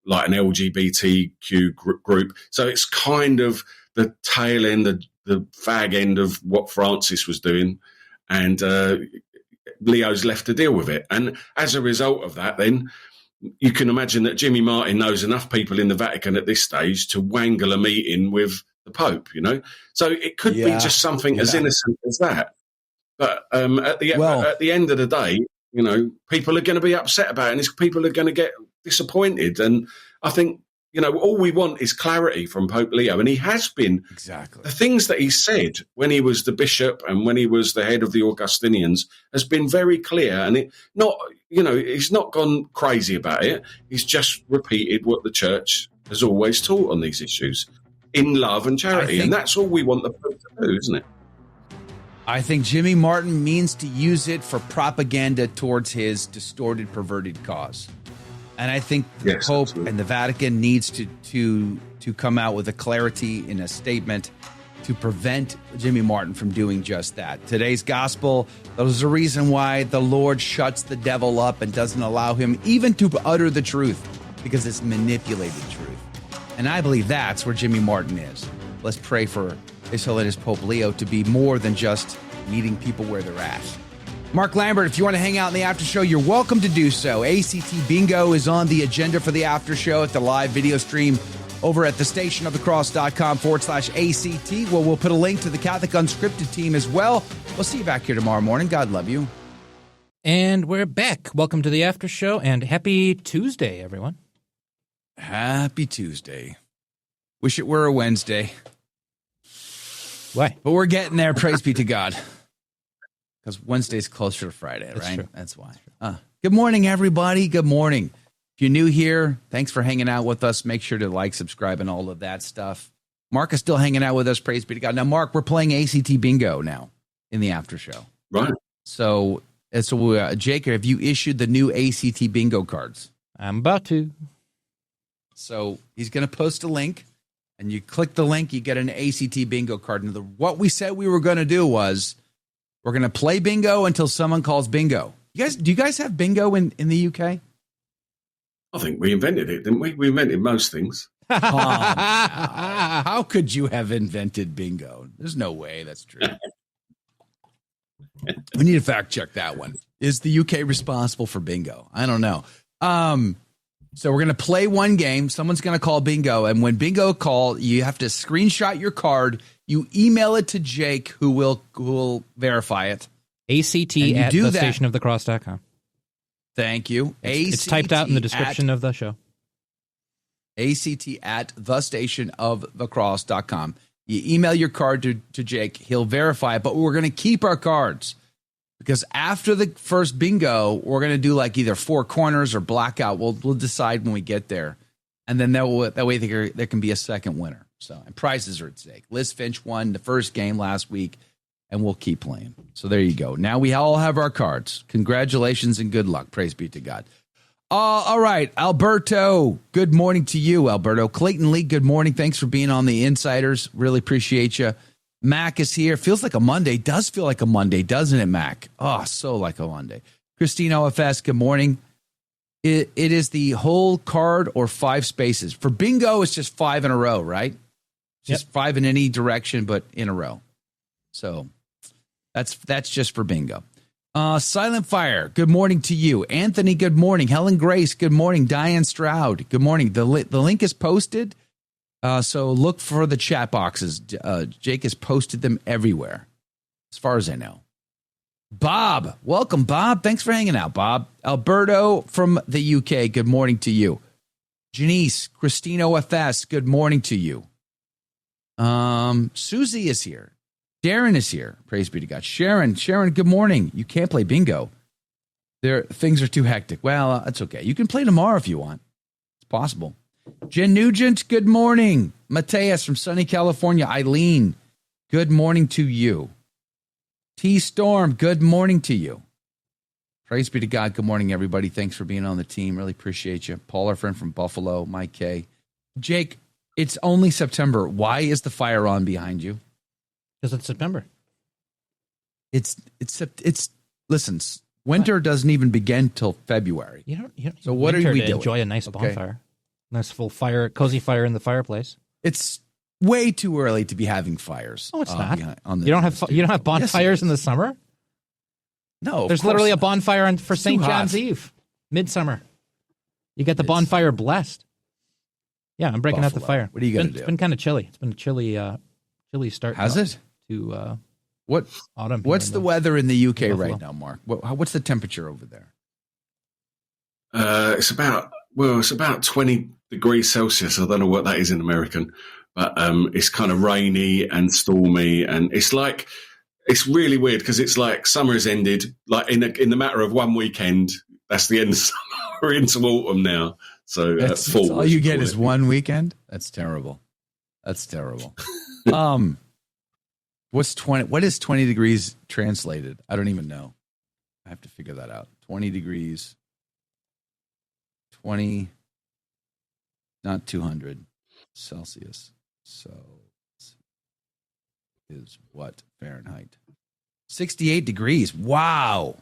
like an LGBTQ group. So it's kind of the tail end, the fag end of what Francis was doing. And Leo's left to deal with it. And as a result of that, then you can imagine that Jimmy Martin knows enough people in the Vatican at this stage to wangle a meeting with the Pope, So it could be just something as innocent as that. But at the end of the day, people are going to be upset about it, and people are going to get disappointed. And I think, all we want is clarity from Pope Leo. And he has been. Exactly. The things that he said when he was the bishop and when he was the head of the Augustinians has been very clear. And he's not gone crazy about it. He's just repeated what the church has always taught on these issues in love and charity. And that's all we want the Pope to do, isn't it? I think Jimmy Martin means to use it for propaganda towards his distorted, perverted cause. And I think the Pope and the Vatican needs to come out with a clarity in a statement to prevent Jimmy Martin from doing just that. Today's gospel, there's a reason why the Lord shuts the devil up and doesn't allow him even to utter the truth, because it's manipulated truth. And I believe that's where Jimmy Martin is. Let's pray for His Holiness Pope Leo to be more than just meeting people where they're at. Mark Lambert, if you want to hang out in the after show, you're welcome to do so. ACT Bingo is on the agenda for the after show at the live video stream over at thestationofthecross.com/ACT, where we'll put a link to the Catholic Unscripted team as well. We'll see you back here tomorrow morning. God love you. And we're back. Welcome to the after show, and happy Tuesday, everyone. Happy Tuesday. Wish it were a Wednesday. Why? But we're getting there. Praise be to God. Because Wednesday's closer to Friday, right? True. That's why. Good morning, everybody. Good morning. If you're new here, thanks for hanging out with us. Make sure to like, subscribe, and all of that stuff. Mark is still hanging out with us. Praise be to God. Now, Mark, we're playing ACT Bingo now in the after show. Right. So Jacob, have you issued the new ACT Bingo cards? I'm about to. So he's going to post a link, and you click the link, you get an ACT bingo card. And what we said we were going to do was we're going to play bingo until someone calls bingo. Do you guys have bingo in the UK? I think we invented it, didn't we? We invented most things. How could you have invented bingo? There's no way that's true. We need to fact check that one. Is the UK responsible for bingo? I don't know. So we're going to play one game. Someone's going to call bingo. And when bingo call, you have to screenshot your card. You email it to Jake, who will verify it. ACT at thestationofthecross.com. Thank you. It's typed out in the description of the show. ACT at thestationofthecross.com. You email your card to Jake. He'll verify it, but we're going to keep our cards because after the first bingo, we're going to do like either four corners or blackout. We'll decide when we get there. And then that way there can be a second winner. So, and prizes are at stake. Liz Finch won the first game last week, and we'll keep playing. So there you go. Now we all have our cards. Congratulations and good luck. Praise be to God. All right, Alberto, good morning to you, Alberto. Clayton Lee, good morning. Thanks for being on the Insiders. Really appreciate you. Mac is here. Feels like a Monday. Does feel like a Monday, doesn't it, Mac? Oh, so like a Monday. Christine OFS, good morning. It is the whole card or 5 spaces. For bingo, it's just 5 in a row, right? Just 5 in any direction, but in a row. So that's just for bingo. Silent Fire, good morning to you. Anthony, good morning. Helen Grace, good morning. Diane Stroud, good morning. The link is posted, so look for the chat boxes. Jake has posted them everywhere, as far as I know. Bob, welcome, Bob. Thanks for hanging out, Bob. Alberto from the UK, good morning to you. Janice, Christine OFS, good morning to you. Susie is here. Darren is here. Praise be to God. Sharon, good morning. You can't play bingo. Things are too hectic. Well, it's okay. You can play tomorrow if you want. It's possible. Jen Nugent, good morning. Mateus from sunny California. Eileen, good morning to you. T Storm, good morning to you. Praise be to God. Good morning, everybody. Thanks for being on the team. Really appreciate you. Paul, our friend from Buffalo. Mike K. Jake, it's only September. Why is the fire on behind you? Because it's September. It's listen, winter doesn't even begin till February. So what are we doing? Enjoy a nice bonfire. Nice full fire, cozy fire in the fireplace. It's way too early to be having fires. Oh, it's not. You don't have bonfires in the summer? No. There's literally a bonfire for St. John's Eve, midsummer. You get the bonfire blessed. Yeah, I'm breaking out the fire. What are you going to do? It's been kind of chilly. It's been a chilly start. Has it? To autumn. What's the weather in the UK right now, Mark? What's the temperature over there? It's about 20 degrees Celsius. I don't know what that is in American, but it's kind of rainy and stormy, and it's really weird because it's like summer has ended. Like in the matter of one weekend, that's the end of summer. We're into autumn now. So that's fall. All you get is one weekend. That's terrible. That's terrible. What is 20 degrees translated? I don't even know. I have to figure that out. 20 degrees. 20, not 200 Celsius. So is what Fahrenheit? 68 degrees. Wow.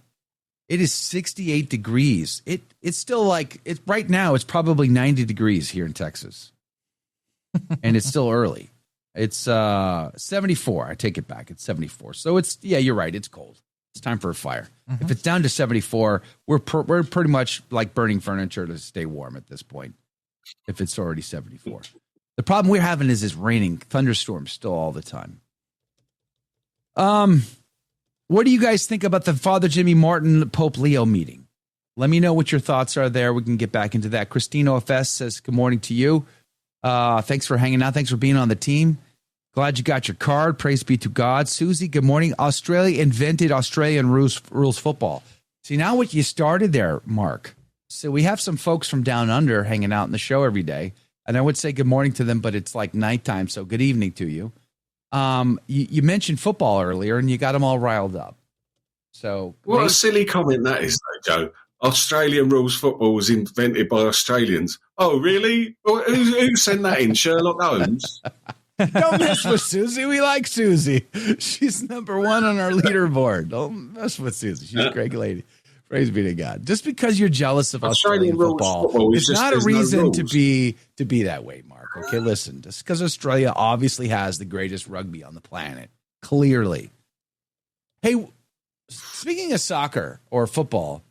It is 68 degrees. It's still like right now. It's probably 90 degrees here in Texas, and it's still early. It's 74. I take it back. It's 74. So you're right. It's cold. It's time for a fire. Mm-hmm. If it's down to 74, we're pretty much like burning furniture to stay warm at this point. If it's already 74, the problem we're having is it's raining, thunderstorms still all the time. What do you guys think about the Father Jimmy Martin Pope Leo meeting? Let me know what your thoughts are there. We can get back into that. Christine OFS says, good morning to you. Thanks for hanging out. Thanks for being on the team. Glad you got your card. Praise be to God. Susie, good morning. Australia invented Australian rules football. See, now what you started there, Mark. So we have some folks from down under hanging out in the show every day. And I would say good morning to them, but it's like nighttime. So good evening to you. You mentioned football earlier and you got them all riled up. So what a silly comment that is, though, Joe. Australian rules football was invented by Australians. Oh, really? Who sent that in? Sherlock Holmes? Don't mess with Susie. We like Susie. She's number one on our leaderboard. Don't mess with Susie. She's a great lady. Praise be to God. Just because you're jealous of Australian football, it's not a reason to be that way, Mark. Okay, listen. Just because Australia obviously has the greatest rugby on the planet, clearly. Hey, speaking of soccer or football,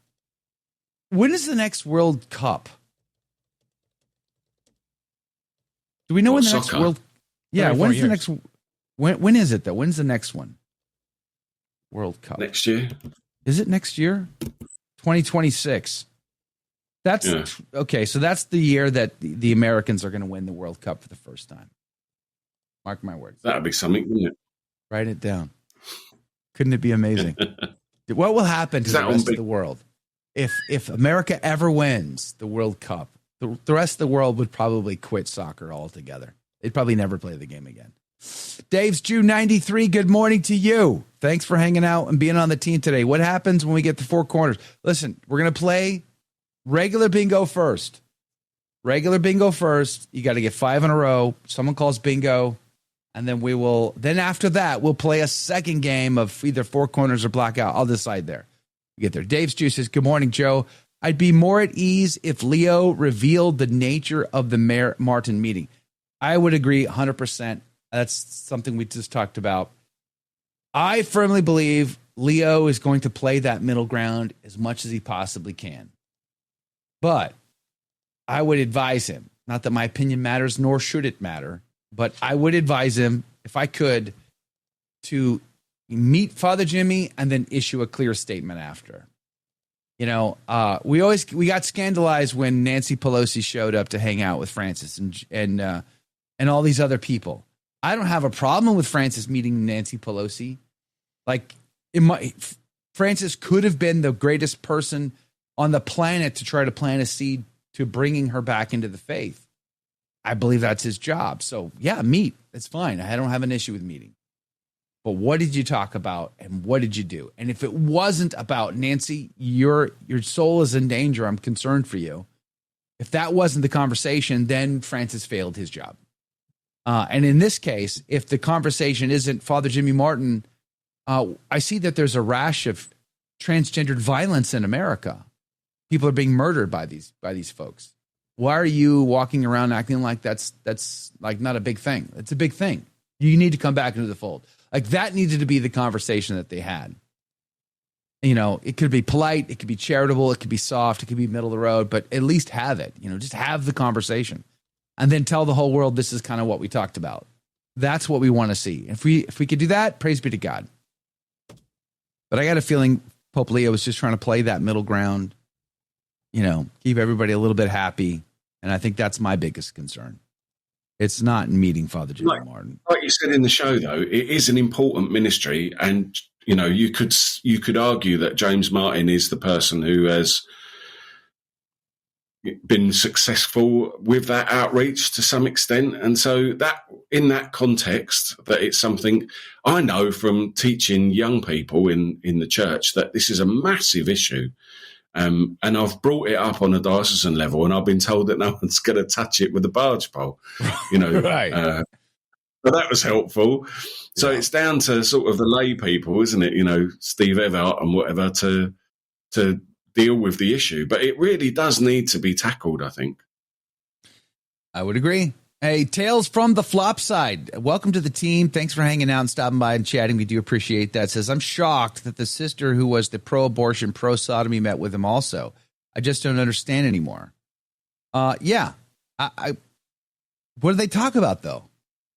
when is the next World Cup? Do we know when the next World? Yeah, when's the next? When is it though? When's the next one? World Cup next year. Is it next year? 2026. That's okay. So that's the year that the Americans are going to win the World Cup for the first time. Mark my words. That'd be something, wouldn't it? Write it down. Couldn't it be amazing? What will happen to the rest of the world if America ever wins the World Cup? The rest of the world would probably quit soccer altogether. They'd probably never play the game again. Dave's Jew 93, good morning to you. Thanks for hanging out and being on the team today. What happens when we get to four corners? Listen, we're going to play regular bingo first. Regular bingo first. You got to get 5 in a row. Someone calls bingo. And then after that, we'll play a second game of either four corners or blackout. I'll decide there. We get there. Dave's Jew says, good morning, Joe. I'd be more at ease if Leo revealed the nature of the Martin meeting. I would agree 100%. That's something we just talked about. I firmly believe Leo is going to play that middle ground as much as he possibly can. But I would advise him, not that my opinion matters, nor should it matter, but I would advise him, if I could, to meet Father Jimmy and then issue a clear statement after. You know, we got scandalized when Nancy Pelosi showed up to hang out with Francis and all these other people. I don't have a problem with Francis meeting Nancy Pelosi. Like, Francis could have been the greatest person on the planet to try to plant a seed to bringing her back into the faith. I believe that's his job. So, yeah, meet. It's fine. I don't have an issue with meeting. But what did you talk about and what did you do? And if it wasn't about Nancy, your soul is in danger. I'm concerned for you. If that wasn't the conversation, then Francis failed his job. And in this case, if the conversation isn't Father Jimmy Martin, I see that there's a rash of transgendered violence in America. People are being murdered by these folks. Why are you walking around acting like that's like not a big thing? It's a big thing. You need to come back into the fold. Like, that needed to be the conversation that they had. You know, it could be polite, it could be charitable, it could be soft, it could be middle of the road, but at least have it. You know, just have the conversation. And then tell the whole world this is kind of what we talked about. That's what we want to see. If we could do that, praise be to God. But I got a feeling Pope Leo was just trying to play that middle ground, you know, keep everybody a little bit happy. And I think that's my biggest concern. It's not meeting Father Jimmy Martin. Like you said in the show, though, it is an important ministry. And, you know, you could argue that James Martin is the person who has been successful with that outreach to some extent. And so that, in that context, that it's something I know from teaching young people in the church, that this is a massive issue. And I've brought it up on a diocesan level, and I've been told that no one's going to touch it with a barge pole, you know. Right. But that was helpful. So it's down to sort of the lay people, isn't it? You know, Steve Everett and whatever to deal with the issue. But it really does need to be tackled, I think. I would agree. Hey, Tales from the Flop Side. Welcome to the team. Thanks for hanging out and stopping by and chatting. We do appreciate that. Says, I'm shocked that the sister who was the pro-abortion, pro-sodomy met with him also. I just don't understand anymore. Yeah. I what do they talk about, though?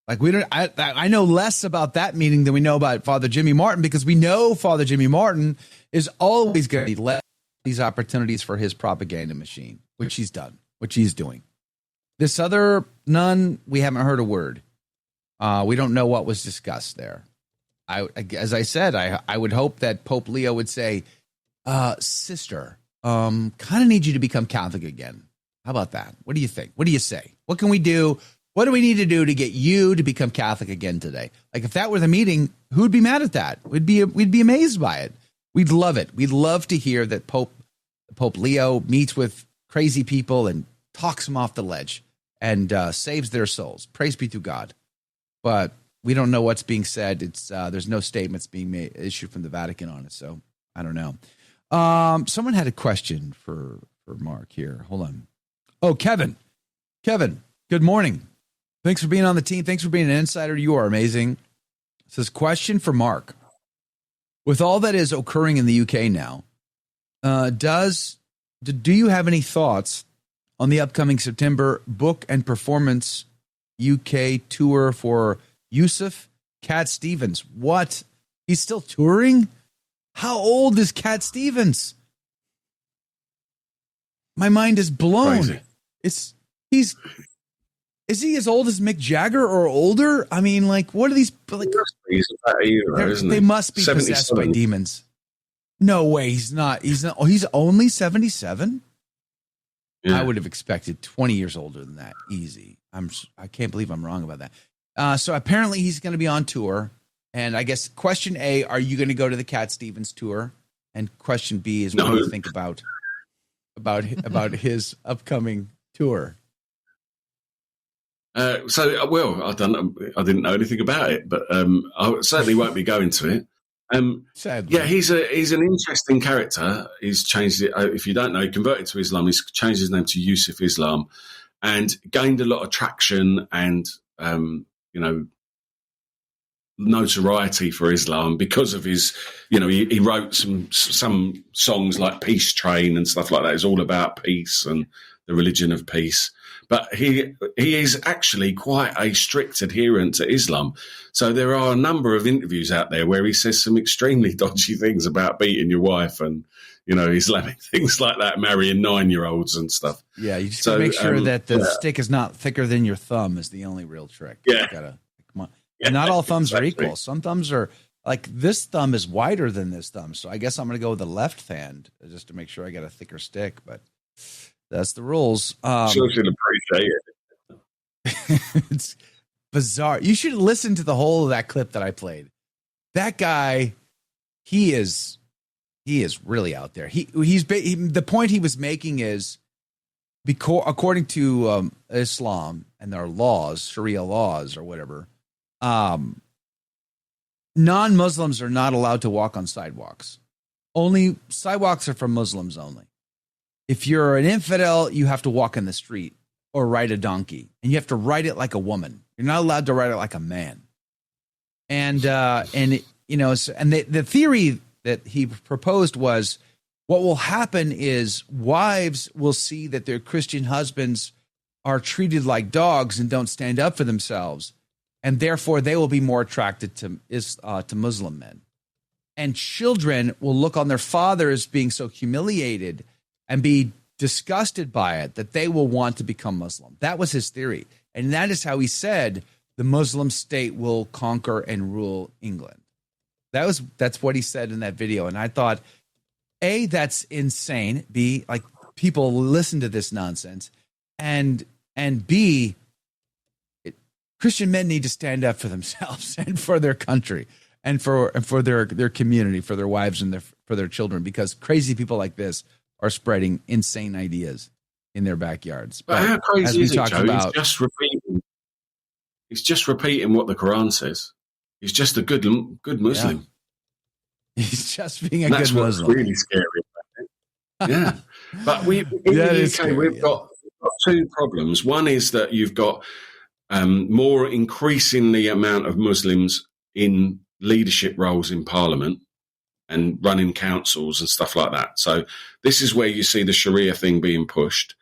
Like, we don't. I know less about that meeting than we know about Father Jimmy Martin, because we know Father Jimmy Martin is always going to let these opportunities for his propaganda machine, which he's done, which he's doing. This other nun, we haven't heard a word. We don't know what was discussed there. As I said, I would hope that Pope Leo would say, sister, kind of need you to become Catholic again. How about that? What do you think? What do you say? What can we do? What do we need to do to get you to become Catholic again today? Like, if that were the meeting, who would be mad at that? We'd be amazed by it. We'd love it. We'd love to hear that Pope Leo meets with crazy people and talks them off the ledge and saves their souls. Praise be to God. But we don't know what's being said. It's there's no statements being issued from the Vatican on it, so I don't know. Someone had a question for Mark here. Hold on. Oh, Kevin, good morning. Thanks for being on the team. Thanks for being an insider. You are amazing. It says, question for Mark. With all that is occurring in the UK now, do you have any thoughts on the upcoming September book and performance UK tour for Yusuf Cat Stevens? What? He's still touring? How old is Cat Stevens? My mind is blown. Crazy. Is he as old as Mick Jagger or older? I mean, like, what are these? Like, they must be possessed by demons. No way, he's not. He's not. Oh, he's only 77. Yeah. I would have expected 20 years older than that. Easy. I can't believe I'm wrong about that. So apparently he's going to be on tour. And I guess question A, are you going to go to the Cat Stevens tour? And question B is, what do you think about his upcoming tour? I didn't know anything about it, but I certainly won't be going to it. Sadly. Yeah, he's an interesting character. He's changed it. If you don't know, he converted to Islam. He's changed his name to Yusuf Islam, and gained a lot of traction and notoriety for Islam because of his. He wrote some songs like Peace Train and stuff like that. It's all about peace and the religion of peace. But he is actually quite a strict adherent to Islam. So there are a number of interviews out there where he says some extremely dodgy things about beating your wife and, Islamic things like that, marrying 9-year-olds and stuff. Yeah, you just gotta make sure that the stick is not thicker than your thumb is the only real trick. Yeah. Come on. Yeah, not all thumbs are equal. Some thumbs are like, this thumb is wider than this thumb. So I guess I'm going to go with the left hand just to make sure I get a thicker stick. But that's the rules. Sure should appreciate it. It's bizarre. You should listen to the whole of that clip that I played. That guy, he is really out there. The point he was making is, because according to Islam and their laws, Sharia laws or whatever, non-Muslims are not allowed to walk on sidewalks. Only sidewalks are for Muslims only. If you're an infidel, you have to walk in the street or ride a donkey, and you have to ride it like a woman. You're not allowed to ride it like a man. And the theory that he proposed was, what will happen is wives will see that their Christian husbands are treated like dogs and don't stand up for themselves, and therefore they will be more attracted to Muslim men. And children will look on their fathers being so humiliated and be disgusted by it that they will want to become Muslim. That was his theory. And that is how he said the Muslim state will conquer and rule England. That's what he said in that video. And I thought, A, that's insane. B, like, people listen to this nonsense. And B, Christian men need to stand up for themselves and for their country and for their community, for their wives and for their children, because crazy people like this are spreading insane ideas in their backyards. But how crazy is it, Joe? He's just repeating what the Quran says. He's just a good Muslim. Yeah. He's just being a good Muslim. That's what's really scary about it. Yeah. But in the UK, we've got two problems. One is that you've got more increasingly amount of Muslims in leadership roles in Parliament and running councils and stuff like that. So this is where you see the Sharia thing being pushed.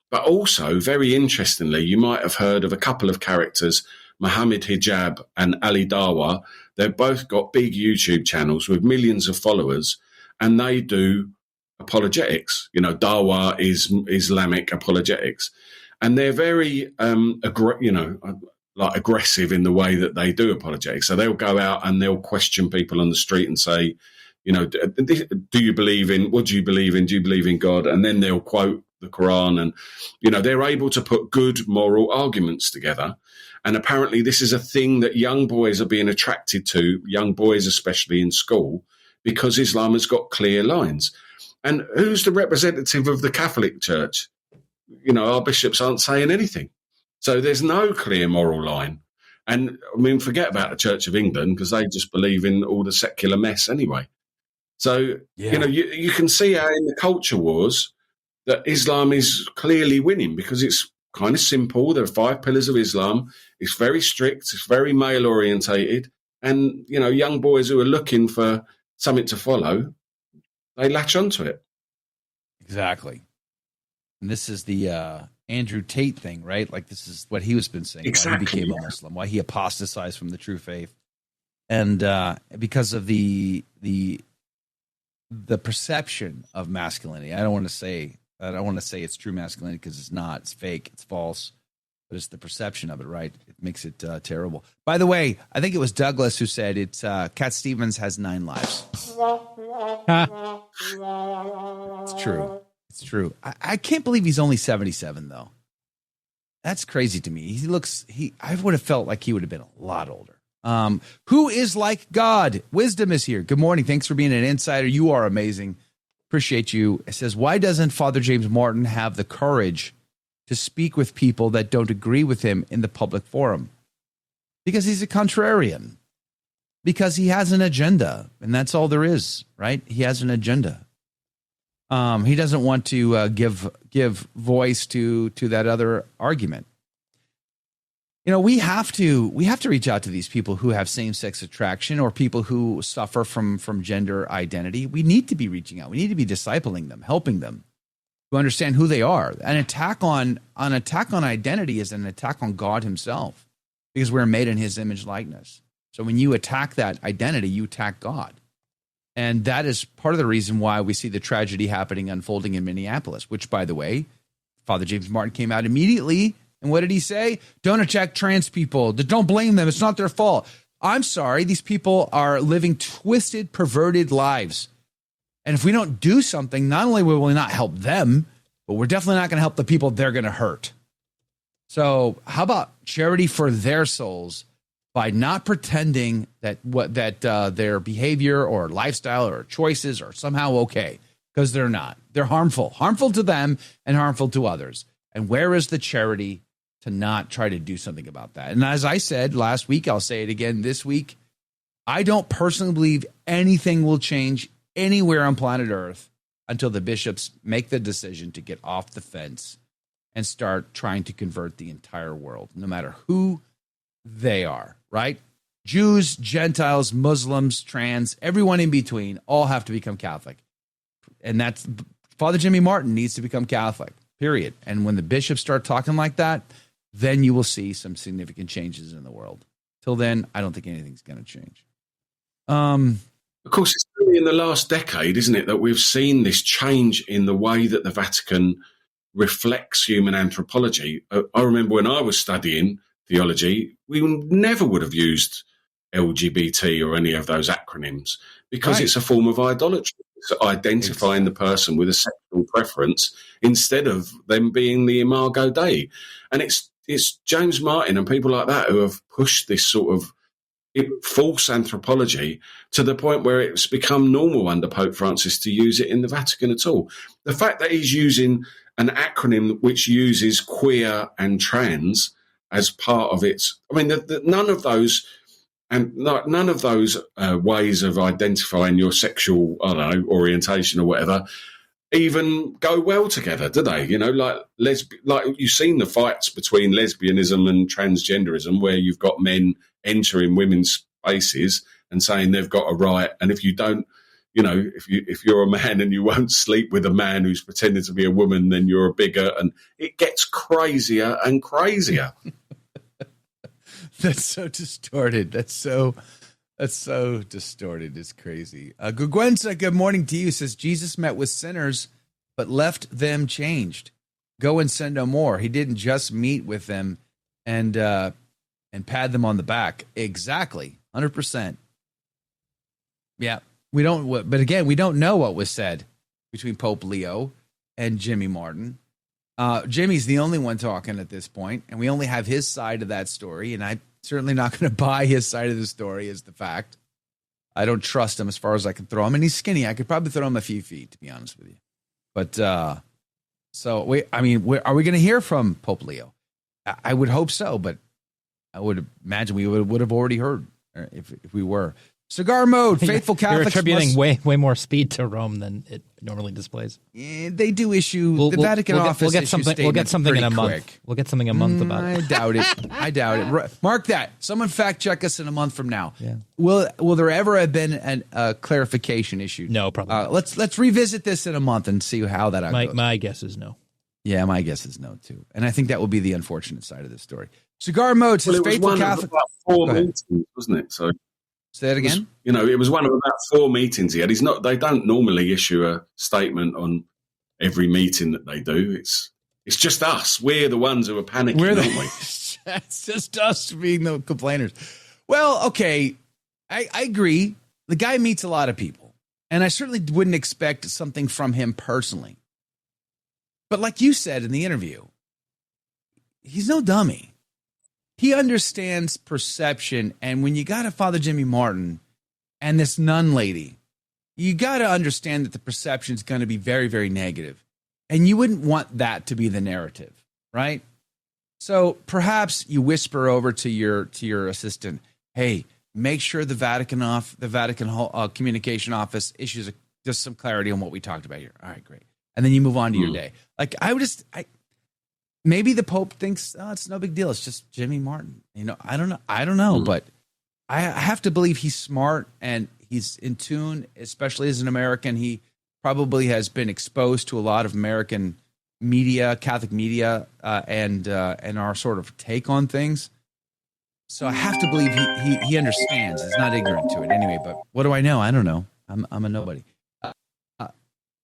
But also, very interestingly, you might have heard of a couple of characters, Mohammed Hijab and Ali Dawa. They've both got big YouTube channels with millions of followers, and they do apologetics. Dawa is Islamic apologetics. And they're very, aggressive in the way that they do apologetics. So they'll go out and they'll question people on the street and say, do you believe in, what do you believe in? Do you believe in God? And then they'll quote the Quran, and, they're able to put good moral arguments together. And apparently this is a thing that young boys are being attracted to, young boys, especially in school, because Islam has got clear lines. And who's the representative of the Catholic Church? our bishops aren't saying anything. So there's no clear moral line. And I mean, forget about the Church of England, because they just believe in all the secular mess anyway. So, you can see how in the culture wars that Islam is clearly winning, because it's kind of simple. There are 5 pillars of Islam. It's very strict. It's very male orientated. And, young boys who are looking for something to follow, they latch onto it. Exactly. And this is the Andrew Tate thing, right? Like, this is what he was been saying. Exactly, why he became a Muslim, why he apostatized from the true faith. And because of the perception of masculinity. I don't want to say it's true masculinity, because it's not. It's fake. It's false. But it's the perception of it, right? It makes it terrible. By the way, I think it was Douglas who said it's Cat Stevens has 9 lives. It's true. It's true. I can't believe he's only 77, though. That's crazy to me. I would have felt like he would have been a lot older. Who is like God? Wisdom is here. Good morning. Thanks for being an insider. You are amazing. Appreciate you. It says, why doesn't Father James Martin have the courage to speak with people that don't agree with him in the public forum? Because he's a contrarian. Because he has an agenda, and that's all there is, right? He has an agenda. He doesn't want to give voice to that other argument. We have to reach out to these people who have same-sex attraction, or people who suffer from gender identity. We need to be reaching out. We need to be discipling them, helping them to understand who they are. An attack on identity is an attack on God himself, because we're made in his image likeness. So when you attack that identity, you attack God. And that is part of the reason why we see the tragedy unfolding in Minneapolis, which, by the way, Father James Martin came out immediately. And what did he say? Don't attack trans people. Don't blame them. It's not their fault. I'm sorry. These people are living twisted, perverted lives. And if we don't do something, not only will we not help them, but we're definitely not going to help the people they're going to hurt. So how about charity for their souls by not pretending that their behavior or lifestyle or choices are somehow okay, because they're not. They're harmful to them and harmful to others. And where is the charity to not try to do something about that? And as I said last week, I'll say it again this week, I don't personally believe anything will change anywhere on planet Earth until the bishops make the decision to get off the fence and start trying to convert the entire world, no matter who they are, right? Jews, Gentiles, Muslims, trans, everyone in between, all have to become Catholic. And that's Father Jimmy Martin needs to become Catholic, period. And when the bishops start talking like that, then you will see some significant changes in the world. Till then, I don't think anything's going to change. Of course, it's only in the last decade, isn't it, that we've seen this change in the way that the Vatican reflects human anthropology. I remember when I was studying theology, we never would have used LGBT or any of those acronyms, because it's a form of idolatry. It's identifying the person with a sexual preference instead of them being the imago Dei. And it's James Martin and people like that who have pushed this sort of false anthropology to the point where it's become normal under Pope Francis to use it in the Vatican at all. The fact that he's using an acronym which uses queer and trans as part of its, I mean, none of those ways of identifying your sexual, I don't know, orientation or whatever, even go well together, do they? Like you've seen the fights between lesbianism and transgenderism, where you've got men entering women's spaces and saying they've got a right, and if you don't, if you're a man and you won't sleep with a man who's pretending to be a woman, then you're a bigot, and it gets crazier and crazier. That's so distorted. That's so distorted. It's crazy. Gugwensa, good morning to you. Says Jesus met with sinners, but left them changed. Go and sin no more. He didn't just meet with them and pat them on the back. Exactly, 100%. Yeah, we don't. But again, we don't know what was said between Pope Leo and Jimmy Martin. Jimmy's the only one talking at this point, and we only have his side of that story. And I'm certainly not going to buy his side of the story as the fact. I don't trust him as far as I can throw him. And he's skinny. I could probably throw him a few feet, to be honest with you. But So are we going to hear from Pope Leo? I would hope so, but I would imagine we would have already heard if we were. Cigar mode, faithful Catholics. You're attributing way more speed to Rome than it normally displays. They do issue the Vatican office. We'll get something in a month. We'll get something a month about it. I doubt it. Mark that. Someone fact check us in a month from now. Yeah. Will there ever have been a clarification issue? No, probably not. Let's revisit this in a month and see how that goes. My guess is no. Yeah, my guess is no too, and I think that will be the unfortunate side of this story. Cigar mode says faithful Catholic. About 4 meetings, wasn't it? So. Say that again. It was one of about 4 meetings he had. They don't normally issue a statement on every meeting that they do. It's just us. We're the ones who are panicking, aren't we? It's just us being the complainers. Well, okay, I agree. The guy meets a lot of people, and I certainly wouldn't expect something from him personally. But like you said in the interview, he's no dummy. He understands perception, and when you got a Father Jimmy Martin and this nun lady, you got to understand that the perception is going to be very, very negative, and you wouldn't want that to be the narrative, right? So perhaps you whisper over to your assistant, "Hey, make sure the Vatican communication office issues just some clarity on what we talked about here." All right, great, and then you move on to your day. Like maybe the Pope thinks, oh, it's no big deal. It's just Jimmy Martin. I don't know. But I have to believe he's smart and he's in tune, especially as an American. He probably has been exposed to a lot of American media, Catholic media, and our sort of take on things. So I have to believe he understands. He's not ignorant to it anyway. But what do I know? I don't know. I'm a nobody.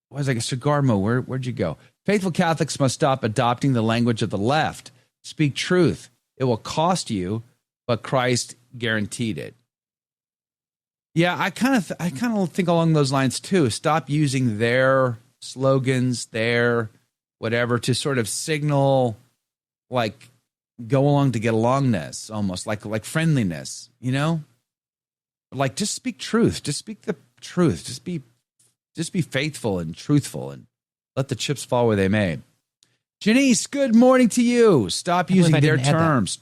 What was like a cigar mo? Where'd you go? Faithful Catholics must stop adopting the language of the left. Speak truth. It will cost you, but Christ guaranteed it. Yeah, I kind of think along those lines too. Stop using their slogans, their whatever, to sort of signal like go along to get alongness, almost like friendliness. Like just speak truth. Just speak the truth. Just be faithful and truthful and let the chips fall where they may. Janice, good morning to you. Stop using their terms.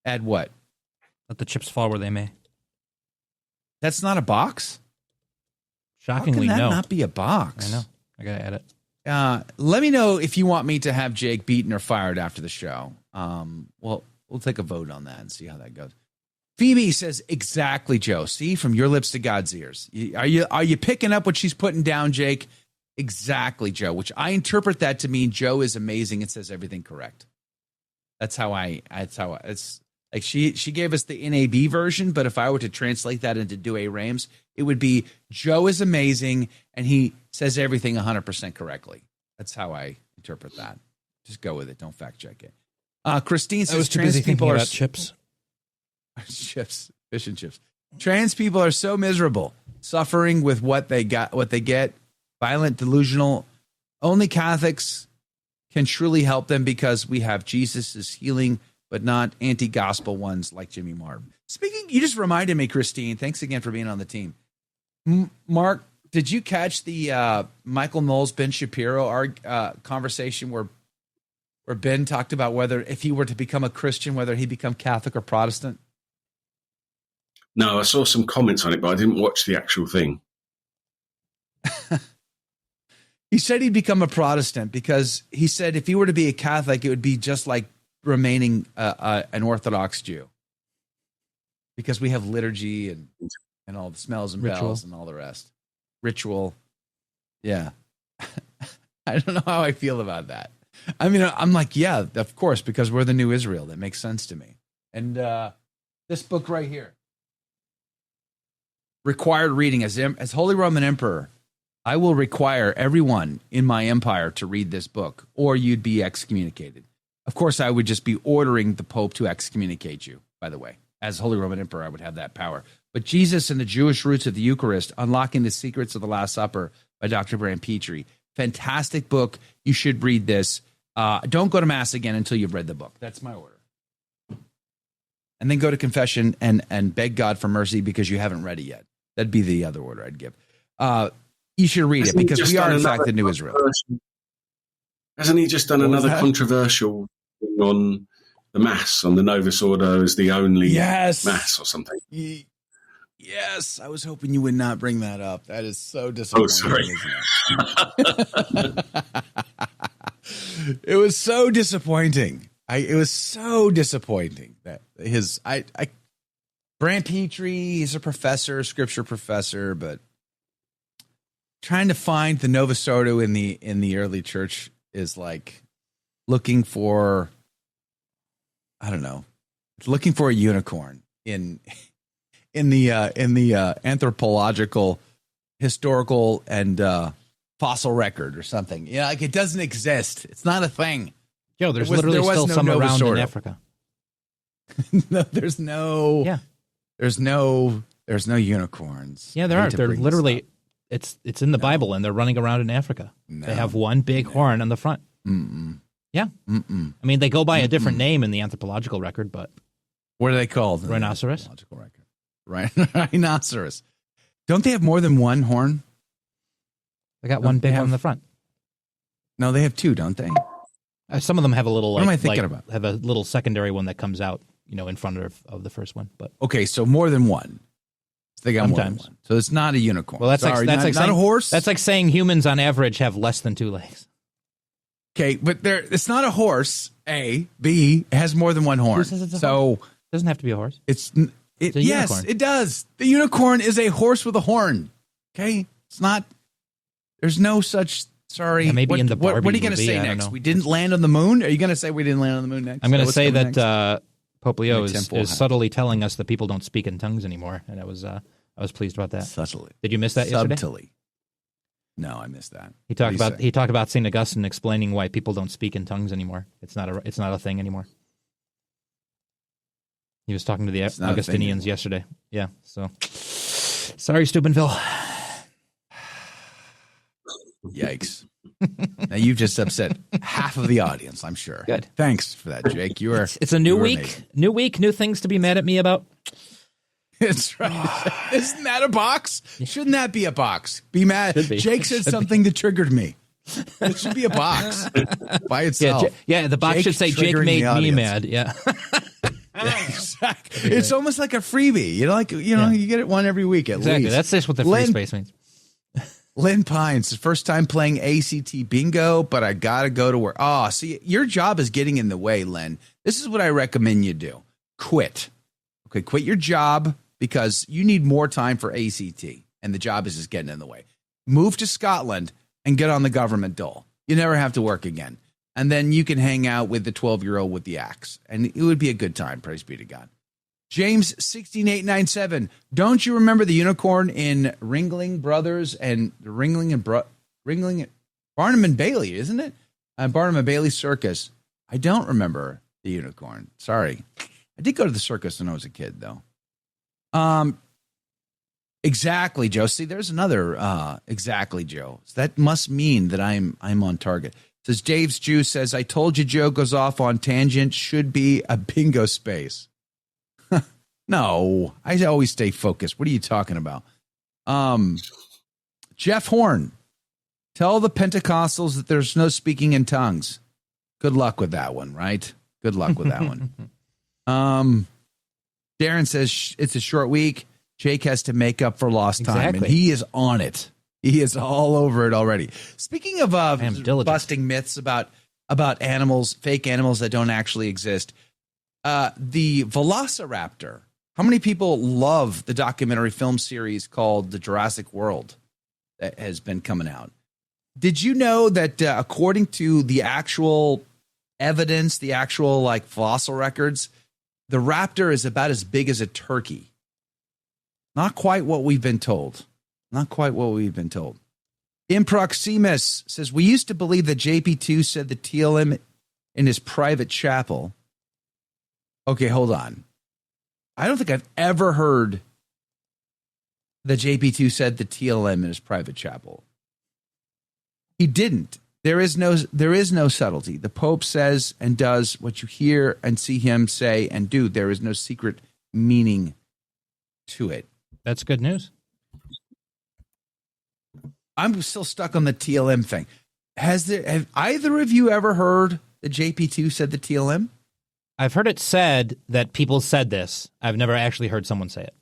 Add what? Let the chips fall where they may. That's not a box? Shockingly, How can that no. not be a box? I know. I got to add it. Let me know if you want me to have Jake beaten or fired after the show. We'll take a vote on that and see how that goes. Phoebe says, exactly, Joe. See, from your lips to God's ears. Are you picking up what she's putting down, Jake? Exactly, Joe, which I interpret that to mean Joe is amazing and says everything correct. It's like she gave us the NAB version, but if I were to translate that into Douay Rheims, it would be Joe is amazing and he says everything 100% correctly. That's how I interpret that. Just go with it. Don't fact check it. Christine says trans people are chips. Chips, fish and chips. Trans people are so miserable, suffering with what they get, violent, delusional. Only Catholics can truly help them because we have Jesus' healing, but not anti-gospel ones like Jimmy Martin. Speaking, you just reminded me, Christine. Thanks again for being on the team. Mark, did you catch the Michael Knowles, Ben Shapiro conversation where Ben talked about whether if he were to become a Christian, whether he'd become Catholic or Protestant? No, I saw some comments on it, but I didn't watch the actual thing. He said he'd become a Protestant because he said if he were to be a Catholic, it would be just like remaining an Orthodox Jew. Because we have liturgy and all the smells and bells and all the rest. Ritual. Yeah. I don't know how I feel about that. I mean, I'm like, yeah, of course, because we're the new Israel. That makes sense to me. And this book right here. Required reading. As Holy Roman Emperor, I will require everyone in my empire to read this book, or you'd be excommunicated. Of course, I would just be ordering the Pope to excommunicate you, by the way. As Holy Roman Emperor, I would have that power. But Jesus and the Jewish Roots of the Eucharist, Unlocking the Secrets of the Last Supper by Dr. Bram Petrie. Fantastic book. You should read this. Don't go to Mass again until you've read the book. That's my order. And then go to confession and beg God for mercy because you haven't read it yet. That'd be the other order I'd give. You should read it because we are, in fact, the new Israel. Hasn't he just done another controversial thing on the Mass, on the Novus Ordo as the only Mass or something? Yes, I was hoping you would not bring that up. That is so disappointing. It was so disappointing. It was so disappointing that Brant Petrie, he's a professor, scripture professor, but trying to find the Novus Ordo in the early church is like looking for, I don't know, looking for a unicorn in the anthropological, historical, and fossil record or something. Like it doesn't exist. It's not a thing. Yo, there was some around in Africa. No, there's no unicorns. Yeah, there are. They're literally it's in the Bible, and they're running around in Africa. They have one big horn on the front. Yeah. I mean, they go by a different name in the anthropological record, but what are they called? Rhinoceros. Rhinoceros. Don't they have more than one horn? They got one big one on the front. No, they have two, don't they? Some of them have a little. What am I thinking about? Have a little secondary one that comes out, in front of the first one. But okay, so more than one. So they got sometimes. More than one. So it's not a unicorn. Well, that's not saying, a horse. That's like saying humans on average have less than 2 legs. Okay, but it's not a horse. A, B, it has more than one horn. Who says it's a horse? It doesn't have to be a horse. It's a yes, unicorn. It does. The unicorn is a horse with a horn. Okay, it's not. There's no such. Sorry. Yeah, maybe in the Barbie what are you going to say next? We didn't land on the moon? Are you going to say we didn't land on the moon next? I'm going to say that Pope Leo is subtly telling us that people don't speak in tongues anymore, and I was pleased about that. Subtly. Did you miss that yesterday? Subtly. No, I missed that. He talked about St. Augustine explaining why people don't speak in tongues anymore. It's not a thing anymore. He was talking to the Augustinians yesterday. Yeah. So sorry, Steubenville. Yikes. Now you've just upset half of the audience, I'm sure. Good. Thanks for that, Jake. It's a new week. Amazing. New week, new things to be mad at me about. That's right. Isn't that a box? Shouldn't that be a box? Be mad. Jake said something that triggered me. It should be a box by itself. Yeah, the box Jake should say Jake made me mad. Yeah. Exactly. It's almost like a freebie. You get it one every week at least. That's just what the free space means. Lynn Pines, first time playing ACT bingo, but I got to go to work. Oh, see, your job is getting in the way, Lynn. This is what I recommend you do. Quit. Okay, quit your job because you need more time for ACT, and the job is just getting in the way. Move to Scotland and get on the government dole. You never have to work again. And then you can hang out with the 12-year-old with the axe, and it would be a good time, praise be to God. James 16897. Don't you remember the unicorn in Ringling Brothers and Barnum and Bailey, isn't it? Barnum and Bailey Circus. I don't remember the unicorn. Sorry. I did go to the circus when I was a kid, though. Exactly, Joe. See, there's another exactly, Joe. So that must mean that I'm on target. Says Dave's Jew says, I told you Joe goes off on tangent. Should be a bingo space. No, I always stay focused. What are you talking about? Jeff Horn, tell the Pentecostals that there's no speaking in tongues. Good luck with that one, right? Good luck with that one. Darren says it's a short week. Jake has to make up for lost time, and he is on it. He is all over it already. Speaking of busting myths about animals, fake animals that don't actually exist, the Velociraptor. How many people love the documentary film series called The Jurassic World that has been coming out? Did you know that according to the actual evidence, the actual fossil records, the raptor is about as big as a turkey? Not quite what we've been told. Not quite what we've been told. Improximus says, we used to believe that JP2 said the TLM in his private chapel. Okay, hold on. I don't think I've ever heard that JP2 said the TLM in his private chapel. He didn't. There is no subtlety. The Pope says and does what you hear and see him say and do. There is no secret meaning to it. That's good news. I'm still stuck on the TLM thing. Have either of you ever heard that JP2 said the TLM? I've heard it said that people said this. I've never actually heard someone say it.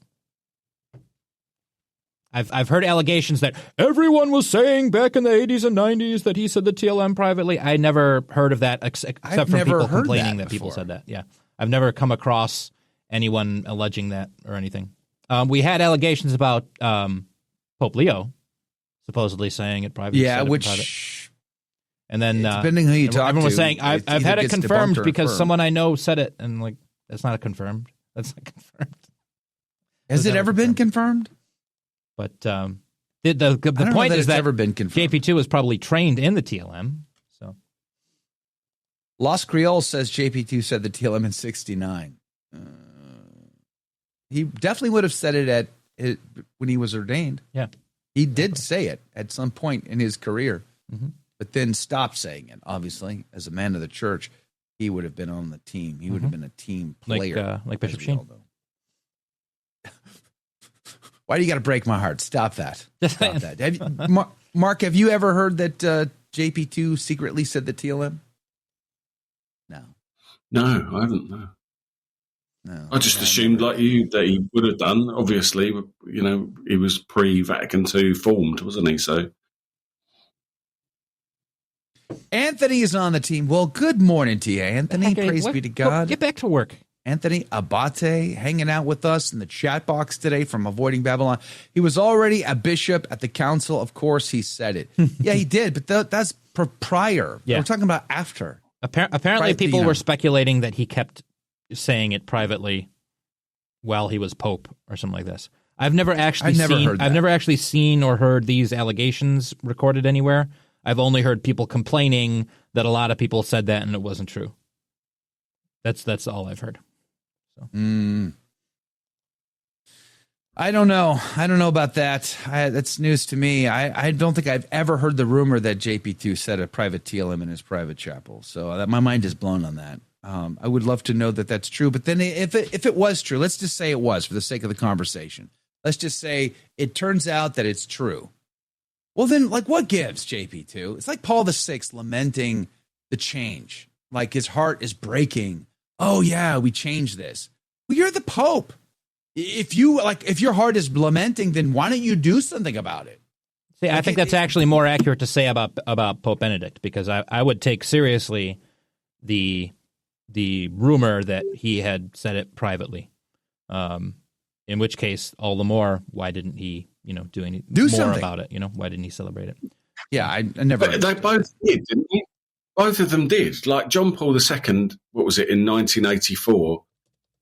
I've heard allegations that everyone was saying back in the 80s and 90s that he said the TLM privately. I never heard of that except from people complaining that people said that. Yeah. I've never come across anyone alleging that or anything. We had allegations about Pope Leo supposedly saying it privately. Yeah, which... And then depending who you talk to, everyone was saying, I've had it confirmed because affirmed. Someone I know said it. And like, that's not confirmed. That's not confirmed. Has it ever been confirmed? But the point is that ever been confirmed. JP2 was probably trained in the TLM. So, Los Creole says JP2 said the TLM in 1969. He definitely would have said it when he was ordained. Yeah, he did say it at some point in his career, mm-hmm. but then stopped saying it. Obviously, as a man of the church, he would have been on the team. He would have been a team player, like Bishop Sheen. Why do you got to break my heart? Stop that. Stop that. Mark, have you ever heard that JP2 secretly said the TLM? No, I haven't. No. I just assumed, like you, that he would have done. Obviously, you know, he was pre-Vatican II formed, wasn't he? So Anthony is on the team. Well, good morning to you, Anthony. Okay, Praise be to God. Get back to work. Anthony Abate hanging out with us in the chat box today from Avoiding Babylon. He was already a bishop at the council. Of course, he said it. Yeah, he did, but that's prior. Yeah. We're talking about after. Apparently, people were speculating that he kept saying it privately while he was pope or something like this. I've never actually seen or heard these allegations recorded anywhere. I've only heard people complaining that a lot of people said that and it wasn't true. That's all I've heard. So. I don't know. I don't know about that. That's news to me. I don't think I've ever heard the rumor that JP2 said a private TLM in his private chapel. So my mind is blown on that. I would love to know that that's true. But then if it was true, let's just say it was for the sake of the conversation. Let's just say it turns out that it's true. Well, then, like, what gives, JP2? It's like Paul VI lamenting the change. Like his heart is breaking. Oh, yeah, we changed this. Well, you're the Pope. If your heart is lamenting, then why don't you do something about it? See, I think that's actually more accurate to say about Pope Benedict, because I would take seriously the rumor that he had said it privately. In which case, all the more, why didn't he, do more about it? Why didn't he celebrate it? Yeah, I never. They both did, didn't they? Both of them did. Like John Paul II, what was it, in 1984,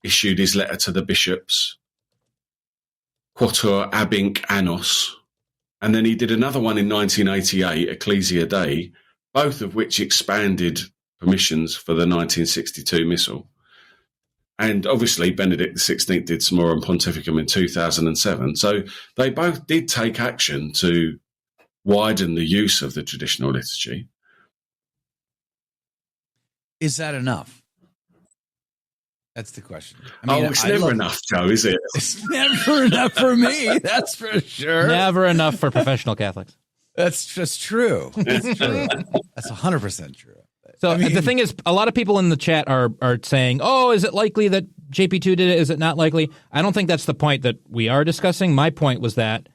issued his letter to the bishops, Quator Abinc Annos, and then he did another one in 1988, Ecclesia Dei, both of which expanded permissions for the 1962 Missal. And obviously Benedict XVI did some more on Pontificum in 2007. So they both did take action to widen the use of the traditional liturgy. Is that enough? That's the question. I mean, it's never enough, Joe, is it? It's never enough for me, that's for sure. Never enough for professional Catholics. That's just true. That's true. That's 100% true. So the thing is, a lot of people in the chat are saying, oh, is it likely that JP2 did it? Is it not likely? I don't think that's the point that we are discussing. My point was that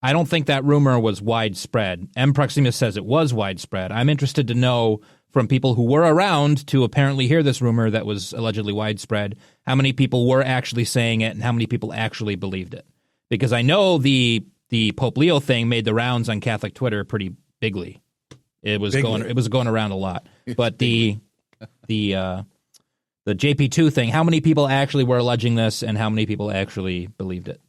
I don't think that rumor was widespread. M. Proximus says it was widespread. I'm interested to know from people who were around to apparently hear this rumor that was allegedly widespread, how many people were actually saying it and how many people actually believed it. Because I know the Pope Leo thing made the rounds on Catholic Twitter pretty bigly. It was going around a lot. But the JP2 thing, how many people actually were alleging this and how many people actually believed it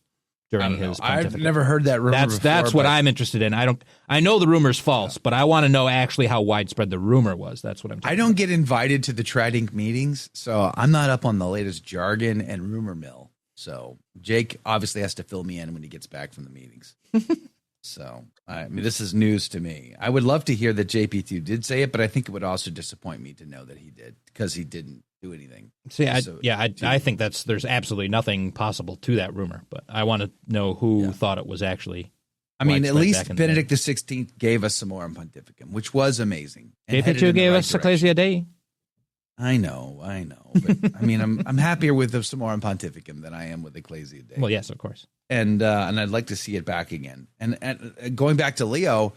during his pontificate? I've never heard that rumor before. That's what I'm interested in. I know the rumor's false, but I want to know actually how widespread the rumor was. That's what I'm talking about. I don't get invited to the Trident meetings, so I'm not up on the latest jargon and rumor mill. So Jake obviously has to fill me in when he gets back from the meetings. So, I mean, this is news to me. I would love to hear that JP2 did say it, but I think it would also disappoint me to know that he did, because he didn't do anything. See, I think there's absolutely nothing possible to that rumor, but I want to know who thought it was actually I mean, at widespread least back in the day. Benedict XVI gave us Summorum Pontificum, which was amazing. and J.P. headed in the gave right us direction. Ecclesia Dei. I know. But I mean, I'm happier with the Summorum Pontificum than I am with Ecclesia Dei. Well, yes, of course. And I'd like to see it back again. And going back to Leo,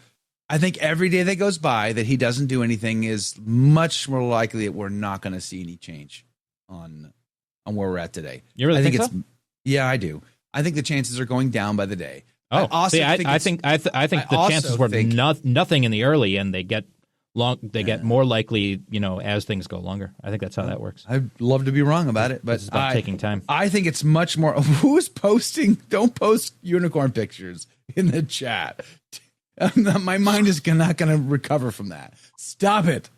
I think every day that goes by that he doesn't do anything is much more likely that we're not going to see any change on where we're at today. You really think it's so? Yeah, I do. I think the chances are going down by the day. Oh, I think the chances were nothing in the early, and they get get more likely, as things go longer. I think that's how that works. I'd love to be wrong about it, but It's about taking time. I think it's much more. Who's posting? Don't post unicorn pictures in the chat. My mind is not going to recover from that. Stop it.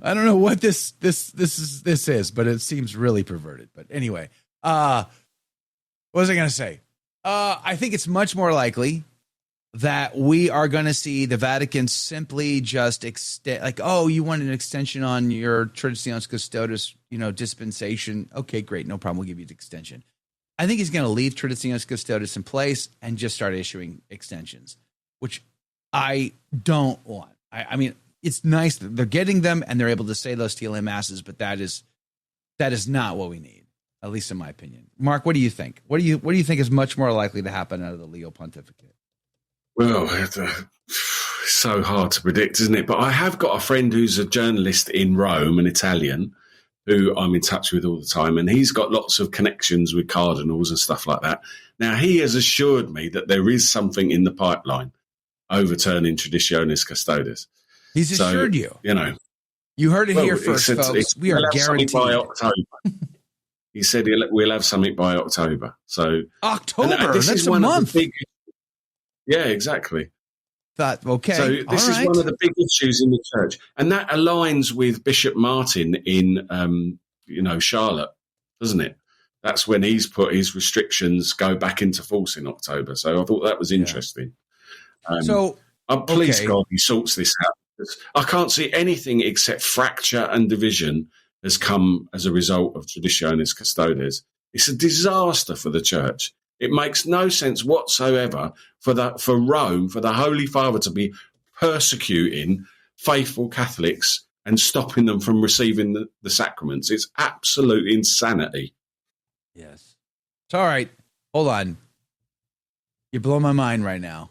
I don't know what this is, but it seems really perverted. But anyway, what was I going to say? I think it's much more likely that we are going to see the Vatican simply just extend, like, oh, you want an extension on your Traditionis Custodes, dispensation. Okay, great. No problem. We'll give you the extension. I think he's going to leave Traditionis Custodes in place and just start issuing extensions, which I don't want. I mean, it's nice that they're getting them and they're able to say those TLM masses, but that is not what we need, at least in my opinion. Mark, what do you think? What do you think is much more likely to happen out of the Leo pontificate? Well, it's so hard to predict, isn't it? But I have got a friend who's a journalist in Rome, an Italian, who I'm in touch with all the time, and he's got lots of connections with cardinals and stuff like that. Now, he has assured me that there is something in the pipeline overturning Traditionis Custodes. He's assured you. You heard it here first, folks. We are guaranteed. By October. He said we'll have something by October. So October, that's a month. Yeah, exactly. Okay. So this is one of the big issues in the church, and that aligns with Bishop Martin in, Charlotte, doesn't it? That's when he's put his restrictions go back into force in October. So I thought that was interesting. I'm pleased God he sorts this out. I can't see anything except fracture and division has come as a result of Traditionis Custodes. It's a disaster for the church. It makes no sense whatsoever for Rome, for the Holy Father to be persecuting faithful Catholics and stopping them from receiving the sacraments. It's absolute insanity. Yes. It's all right. Hold on. You blow my mind right now.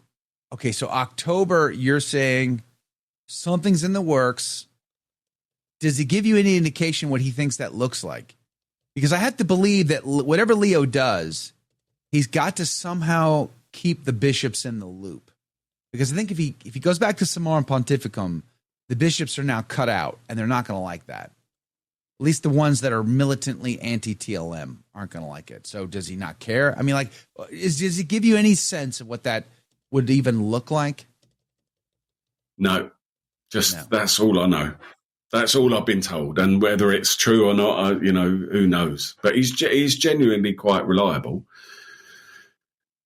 Okay, so October, you're saying something's in the works. Does he give you any indication what he thinks that looks like? Because I have to believe that whatever Leo does, he's got to somehow keep the bishops in the loop. Because I think if he goes back to Summorum Pontificum, the bishops are now cut out, and they're not going to like that. At least the ones that are militantly anti-TLM aren't going to like it. So does he not care? I mean, does he give you any sense of what that would even look like? No. That's all I know. That's all I've been told. And whether it's true or not, who knows? But he's genuinely quite reliable.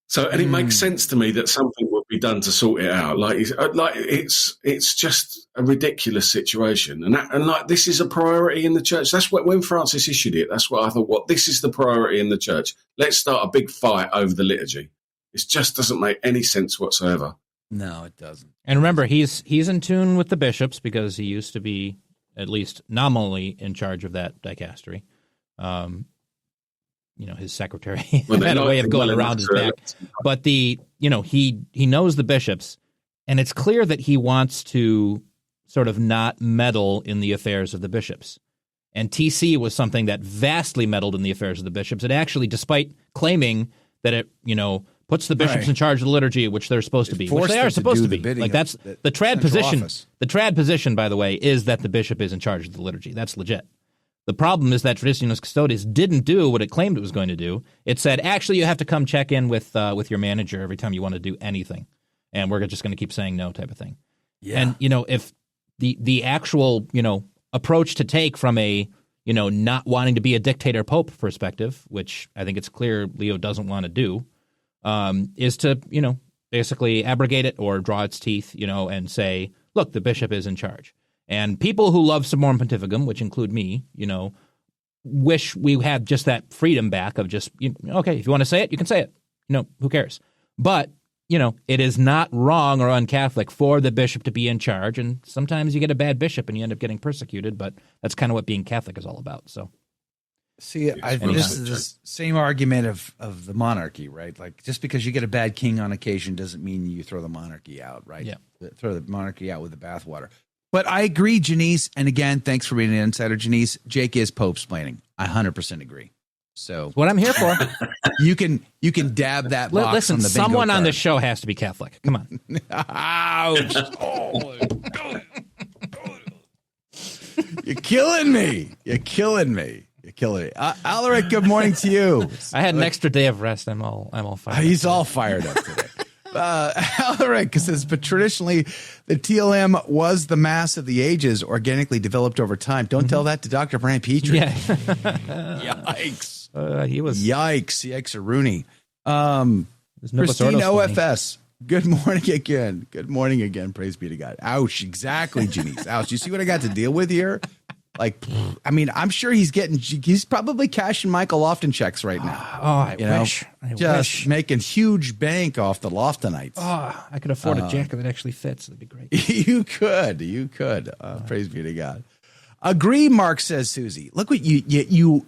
So, and it makes sense to me that something would be done to sort it out. It's just a ridiculous situation, and this is a priority in the church. That's what when Francis issued it. That's what I thought. This is the priority in the church. Let's start a big fight over the liturgy. It just doesn't make any sense whatsoever. No, it doesn't. And remember, he's in tune with the bishops because he used to be at least nominally in charge of that dicastery. His secretary had a way of going around his back. But he knows the bishops, and it's clear that he wants to sort of not meddle in the affairs of the bishops. And TC was something that vastly meddled in the affairs of the bishops. It actually, despite claiming that it, puts the bishops in charge of the liturgy, which they're supposed to be, which they are supposed to be. Like that's the trad position. Office. The trad position, by the way, is that the bishop is in charge of the liturgy. That's legit. The problem is that Traditionis Custodes didn't do what it claimed it was going to do. It said, actually, you have to come check in with your manager every time you want to do anything, and we're just going to keep saying no, type of thing. Yeah. And if the actual approach to take from a not wanting to be a dictator pope perspective, which I think it's clear Leo doesn't want to do, is to basically abrogate it or draw its teeth, and say, look, the bishop is in charge. And people who love Summorum Pontificum, which include me, wish we had just that freedom back of just, okay, if you want to say it, you can say it. Who cares? But it is not wrong or un-Catholic for the bishop to be in charge. And sometimes you get a bad bishop and you end up getting persecuted. But that's kind of what being Catholic is all about. So, see, this is the same argument of the monarchy, right? Like, just because you get a bad king on occasion doesn't mean you throw the monarchy out, right? Yeah. Throw the monarchy out with the bathwater. But I agree, Janice. And again, thanks for being an insider, Janice. Jake is Pope-splaining. I 100% agree. So that's what I'm here for. You can dab that box. Listen, on the bingo someone card. on the show has to be Catholic. Come on. Ouch. You're killing me. Alaric, good morning to you. I had an extra day of rest. I'm all fired. He's all fired up today. Alaric says, but traditionally, the TLM was the mass of the ages, organically developed over time. Don't tell that to Dr. Brian Petrie. Yeah. Yikes. He was. Yikes, Rooney. No Christine OFS. Good morning again. Praise be to God. Ouch. Exactly, Janice. Ouch. You see what I got to deal with here? Like, I mean, I'm sure he's probably cashing Michael Lofton checks right now. I wish. Making huge bank off the Loftonites. I could afford a jacket that actually fits. That'd be great. You could. Praise be to God. Agree, Mark, says Susie. Look what you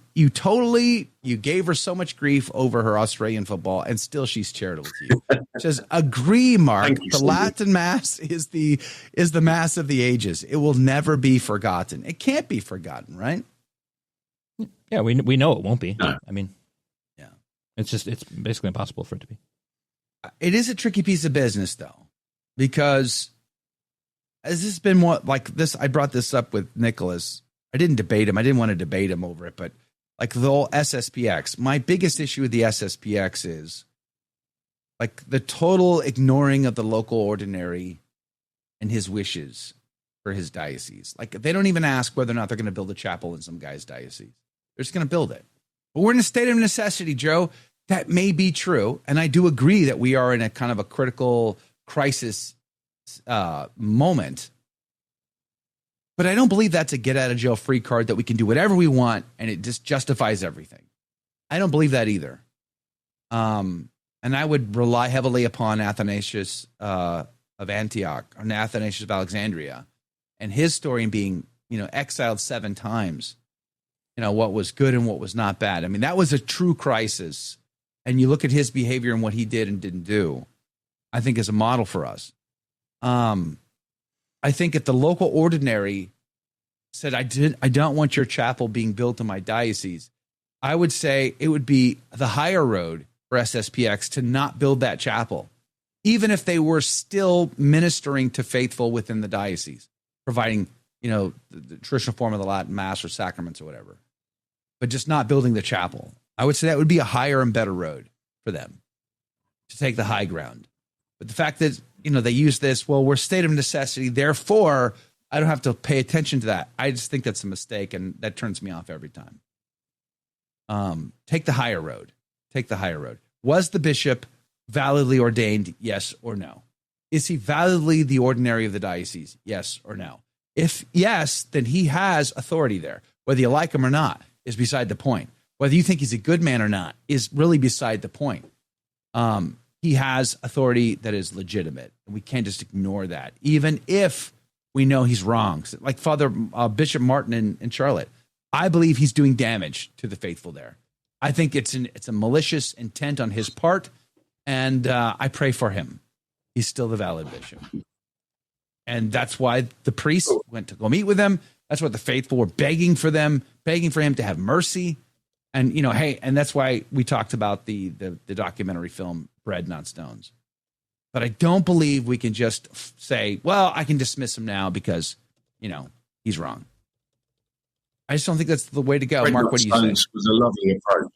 gave her so much grief over her Australian football, and still she's charitable to you. Says, agree, Mark. The Latin Mass is the mass of the ages. It will never be forgotten. It can't be forgotten, right? Yeah, we know it won't be. No. I mean, yeah, it's basically impossible for it to be. It is a tricky piece of business, though, because has this been more like this? I brought this up with Nicholas. I didn't debate him. I didn't want to debate him over it, but like the whole SSPX, my biggest issue with the SSPX is like the total ignoring of the local ordinary and his wishes for his diocese. Like they don't even ask whether or not they're going to build a chapel in some guy's diocese. They're just going to build it. But we're in a state of necessity, Joe. That may be true. And I do agree that we are in a kind of a critical crisis moment, but I don't believe that's a get out of jail free card that we can do whatever we want and it just justifies everything. I don't believe that either. And I would rely heavily upon Athanasius of Antioch, or Athanasius of Alexandria, and his story in being, exiled 7 times. What was good and what was not bad. I mean, that was a true crisis. And you look at his behavior and what he did and didn't do, I think is a model for us. I think if the local ordinary said, I don't want your chapel being built in my diocese, I would say it would be the higher road for SSPX to not build that chapel, even if they were still ministering to faithful within the diocese, providing, the traditional form of the Latin Mass or sacraments or whatever, but just not building the chapel. I would say that would be a higher and better road for them to take the high ground. But the fact that, they use this, well, we're state of necessity, therefore I don't have to pay attention to that. I just think that's a mistake, and that turns me off every time. Take the higher road. Was the bishop validly ordained? Yes or no? Is he validly the ordinary of the diocese? Yes or no? If yes, then he has authority there. Whether you like him or not is beside the point. Whether you think he's a good man or not is really beside the point. He has authority that is legitimate. We can't just ignore that, even if we know he's wrong. Like Father Bishop Martin in Charlotte, I believe he's doing damage to the faithful there. I think it's a malicious intent on his part, and I pray for him. He's still the valid bishop. And that's why the priests went to go meet with him. That's what the faithful were begging for him to have mercy. And, and that's why we talked about the documentary film, Bread Not Stones. But I don't believe we can just say, well, I can dismiss him now because, he's wrong. I just don't think that's the way to go. Mark, what do you say? Was a lovely approach.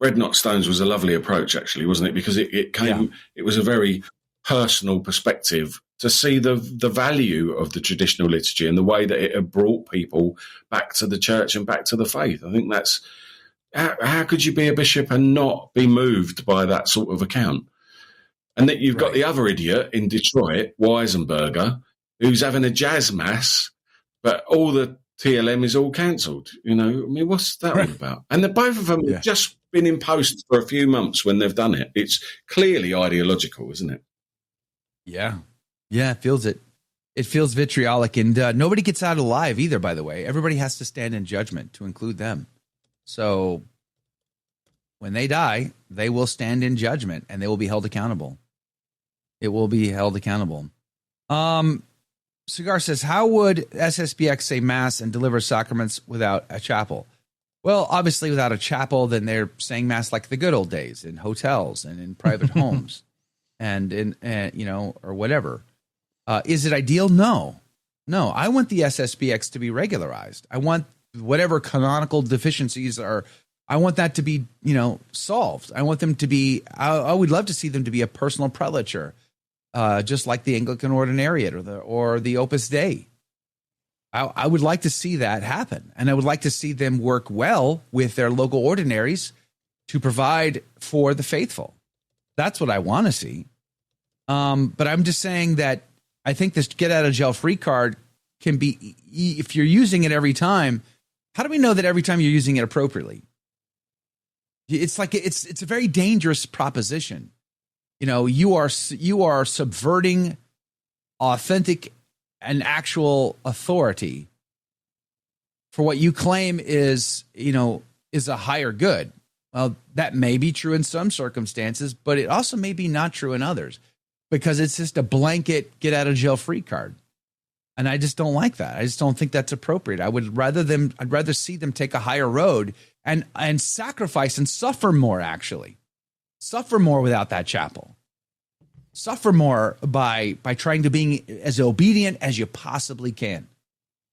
Bread Not Stones was a lovely approach, actually, wasn't it? Because it was a very personal perspective to see the value of the traditional liturgy and the way that it had brought people back to the church and back to the faith. I think that's, how could you be a bishop and not be moved by that sort of account? And that you've got the other idiot in Detroit, Weisenberger, who's having a jazz mass, but all the TLM is all cancelled. What's that all about? And both of them have just been in post for a few months when they've done it. It's clearly ideological, isn't it? Yeah. Yeah, it feels it. It feels vitriolic, and nobody gets out alive either, by the way. Everybody has to stand in judgment, to include them. So when they die, they will stand in judgment, and they will be held accountable. It will be held accountable. Cigar says, how would SSPX say Mass and deliver sacraments without a chapel? Well, obviously, without a chapel, then they're saying Mass like the good old days in hotels and in private homes and in, or whatever. Is it ideal? No. I want the SSPX to be regularized. I want whatever canonical deficiencies are. I want that to be, solved. I want them to be. I would love to see them to be a personal prelature, just like the Anglican Ordinariate or the Opus Dei. I would like to see that happen, and I would like to see them work well with their local ordinaries to provide for the faithful. That's what I want to see. But I'm just saying that I think this get out of jail free card can be, if you're using it every time, how do we know that every time you're using it appropriately? It's like, it's a very dangerous proposition. You are subverting authentic and actual authority for what you claim is a higher good. Well, that may be true in some circumstances, but it also may be not true in others, because it's just a blanket get out of jail free card. And I just don't like that. I just don't think that's appropriate. I'd rather see them take a higher road and sacrifice and suffer more, actually. Suffer more without that chapel. Suffer more by trying to be as obedient as you possibly can,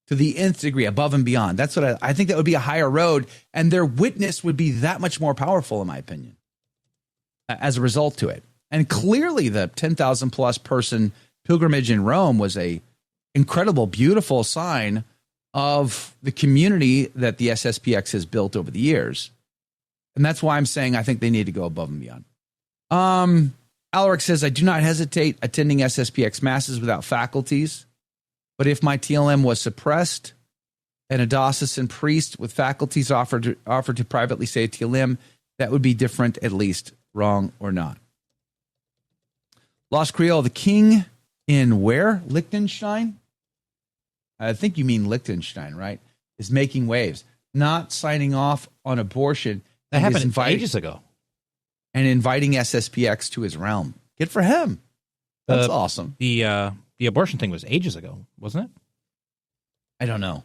to the nth degree, above and beyond. That's what I think that would be a higher road, and their witness would be that much more powerful, in my opinion, as a result to it. And clearly the 10,000 plus person pilgrimage in Rome was a incredible, beautiful sign of the community that the SSPX has built over the years. And that's why I'm saying I think they need to go above and beyond. Alaric says, I do not hesitate attending SSPX masses without faculties, but if my TLM was suppressed and a diocesan priest with faculties offered to privately say TLM, that would be different, at least. Wrong or not? Lost Creole, the king in where? Liechtenstein? I think you mean Liechtenstein, right? Is making waves, not signing off on abortion. That happened ages ago. And inviting SSPX to his realm. Good for him. That's awesome. The abortion thing was ages ago, wasn't it? I don't know.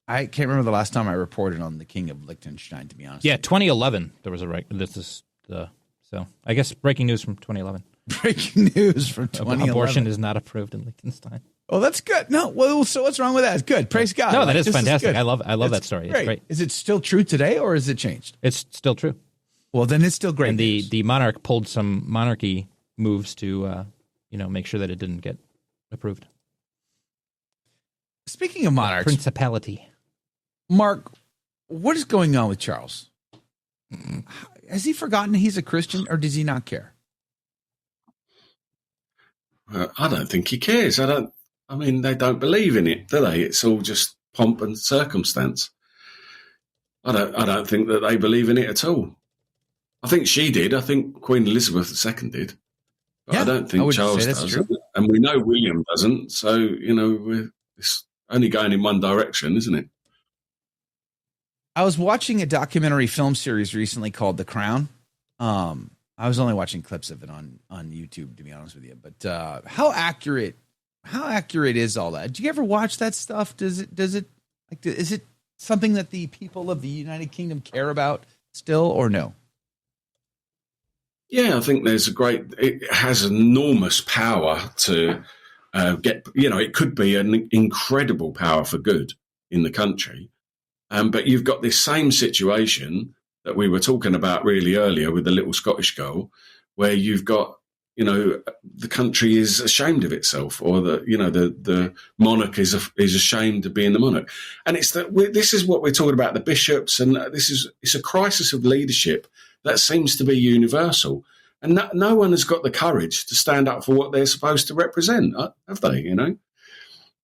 I can't remember the last time I reported on the king of Liechtenstein, to be honest. Yeah, 2011. There was so I guess breaking news from 2011. Breaking news from 2011. Abortion is not approved in Liechtenstein. Oh, that's good. No, well, so what's wrong with that? It's good. Praise God. No, that is fantastic. I love that story. It's great. Is it still true today, or has it changed? It's still true. Well, then it's still great. And the monarch pulled some monarchy moves to make sure that it didn't get approved. Speaking of monarchs, principality. Mark, what is going on with Charles? Has he forgotten he's a Christian, or does he not care? I don't think he cares. They don't believe in it, do they? It's all just pomp and circumstance. I don't think that they believe in it at all. I think she did. I think Queen Elizabeth II did. But I don't think Charles does. True. And we know William doesn't. So, it's only going in one direction, isn't it? I was watching a documentary film series recently called The Crown. I was only watching clips of it on YouTube, to be honest with you. But how accurate is all that? Do you ever watch that stuff? Is it something that the people of the United Kingdom care about still, or no? Yeah, I think it has enormous power to get, it could be an incredible power for good in the country. But you've got this same situation that we were talking about really earlier with the little Scottish girl, where you've got, the country is ashamed of itself, or the monarch is ashamed of being the monarch. And this is what we're talking about, the bishops, and it's a crisis of leadership that seems to be universal. And no one has got the courage to stand up for what they're supposed to represent, have they,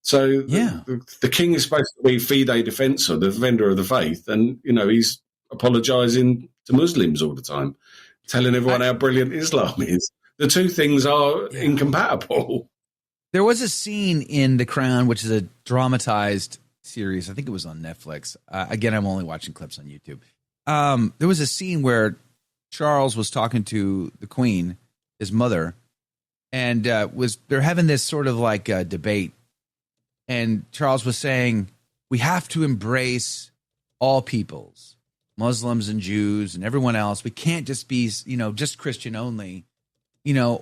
So yeah. The king is supposed to be fide defensor, the defender of the faith, and he's apologising to Muslims all the time, telling everyone how brilliant Islam is. the two things are incompatible. There was a scene in The Crown, which is a dramatized series. I think it was on Netflix. Again, I'm only watching clips on YouTube. There was a scene where Charles was talking to the Queen, his mother, and they're having this sort of like debate. And Charles was saying, we have to embrace all peoples, Muslims and Jews and everyone else. We can't just be, just Christian only,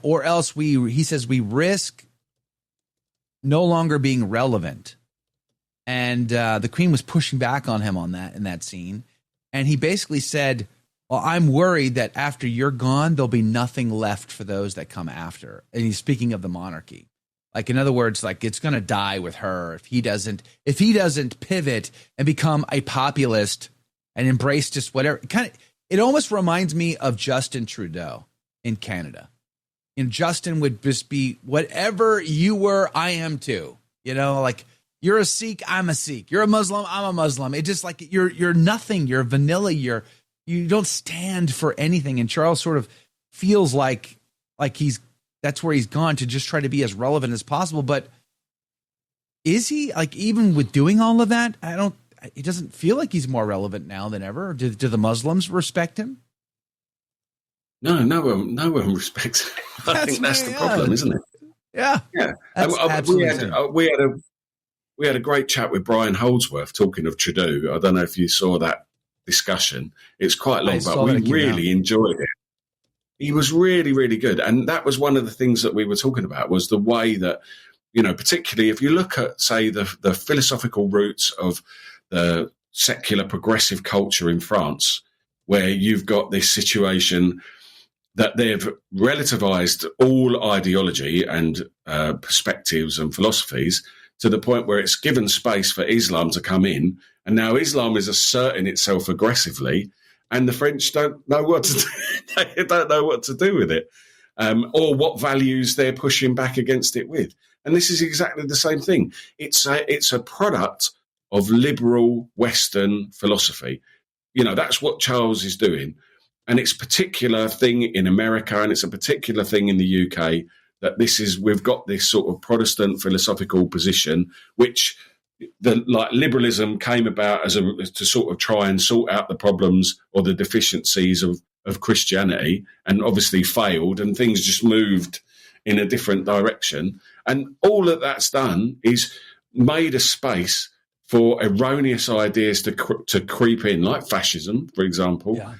or else he says we risk no longer being relevant. And the Queen was pushing back on him on that in that scene. And he basically said, well, I'm worried that after you're gone, there'll be nothing left for those that come after. And he's speaking of the monarchy. Like, in other words, like, it's going to die with her if he doesn't pivot and become a populist and embrace just whatever. It almost reminds me of Justin Trudeau in Canada. And Justin would just be whatever you were, I am too. Like, you're a Sikh, I'm a Sikh. You're a Muslim, I'm a Muslim. It's just like you're nothing. You're vanilla. You don't stand for anything. And Charles sort of feels like that's where he's gone, to just try to be as relevant as possible. But is he, like, even with doing all of that? It doesn't feel like he's more relevant now than ever. Do the Muslims respect him? No one respects him. I think that's the problem, isn't it? Yeah. We had a great chat with Brian Holdsworth talking of Trudeau. I don't know if you saw that discussion. It's quite long, but we really enjoyed it. He was really, really good. And that was one of the things that we were talking about, was the way that, particularly if you look at, say, the philosophical roots of the secular progressive culture in France, where you've got this situation that they've relativized all ideology and perspectives and philosophies to the point where it's given space for Islam to come in. And now Islam is asserting itself aggressively, and the French don't know what to do. They don't know what to do with it, or what values they're pushing back against it with. And this is exactly the same thing. It's a product of liberal Western philosophy. That's what Charles is doing. And it's a particular thing in America, and it's a particular thing in the UK, that we've got this sort of Protestant philosophical position, which liberalism came about to sort of try and sort out the problems or the deficiencies of Christianity, and obviously failed, and things just moved in a different direction. And all that that's done is made a space for erroneous ideas to creep in, like fascism, for example. Yeah.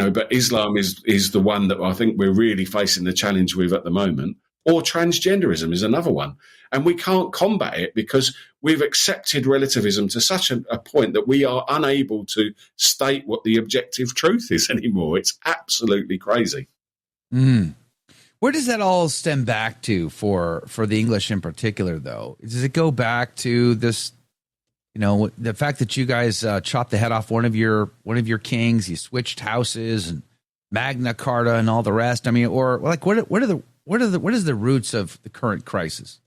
But Islam is the one that I think we're really facing the challenge with at the moment. Or transgenderism is another one. And we can't combat it because we've accepted relativism to such a point that we are unable to state what the objective truth is anymore. It's absolutely crazy. Where does that all stem back to for the English in particular, though? Does it go back to this, the fact that you guys chopped the head off one of your kings, you switched houses and Magna Carta and all the rest? I mean, or like what is the roots of the current crisis?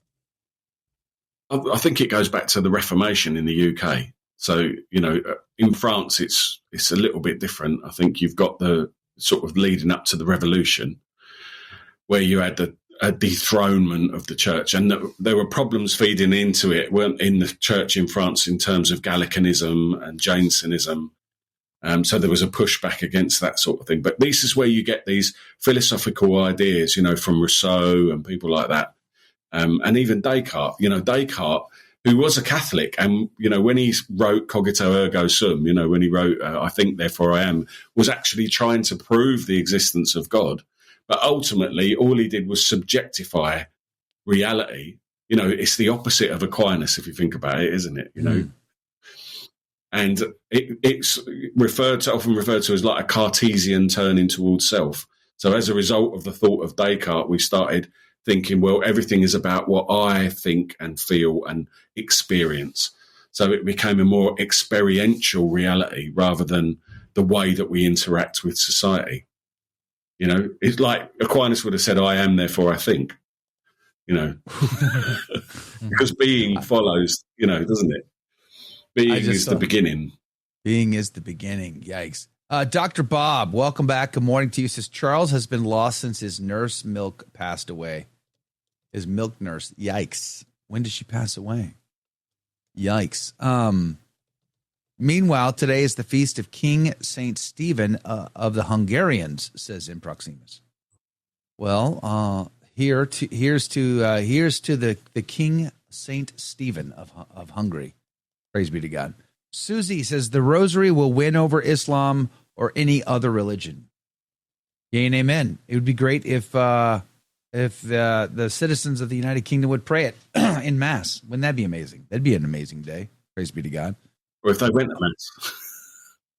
I think it goes back to the Reformation in the UK. So, in France, it's a little bit different. I think you've got the sort of leading up to the Revolution, where you had a dethronement of the church, and there were problems feeding into it, weren't in the church in France, in terms of Gallicanism and Jansenism. So there was a pushback against that sort of thing. But this is where you get these philosophical ideas, from Rousseau and people like that. And even Descartes, Descartes, who was a Catholic, and, when he wrote Cogito ergo sum, when he wrote I think, therefore I am, was actually trying to prove the existence of God. But ultimately, all he did was subjectify reality. It's the opposite of Aquinas, if you think about it, isn't it? And it's often referred to as like a Cartesian turning towards self. So as a result of the thought of Descartes, we started thinking, well, everything is about what I think and feel and experience. So it became a more experiential reality rather than the way that we interact with society. It's like Aquinas would have said, I am, therefore I think, because being follows, doesn't it? Being is the beginning. Being is the beginning. Yikes. Dr. Bob, welcome back. Good morning to you. Says Charles has been lost since his nurse Milk passed away. His milk nurse. Yikes. When did she pass away? Yikes. Meanwhile, today is the feast of King Saint Stephen of the Hungarians, says Improximus. Well, here's to the King Saint Stephen of Hungary. Praise be to God. Susie says the rosary will win over Islam or any other religion. Yea and amen. It would be great if the citizens of the United Kingdom would pray it in mass. Wouldn't that be amazing? That'd be an amazing day. Praise be to God. Or if they went to mass.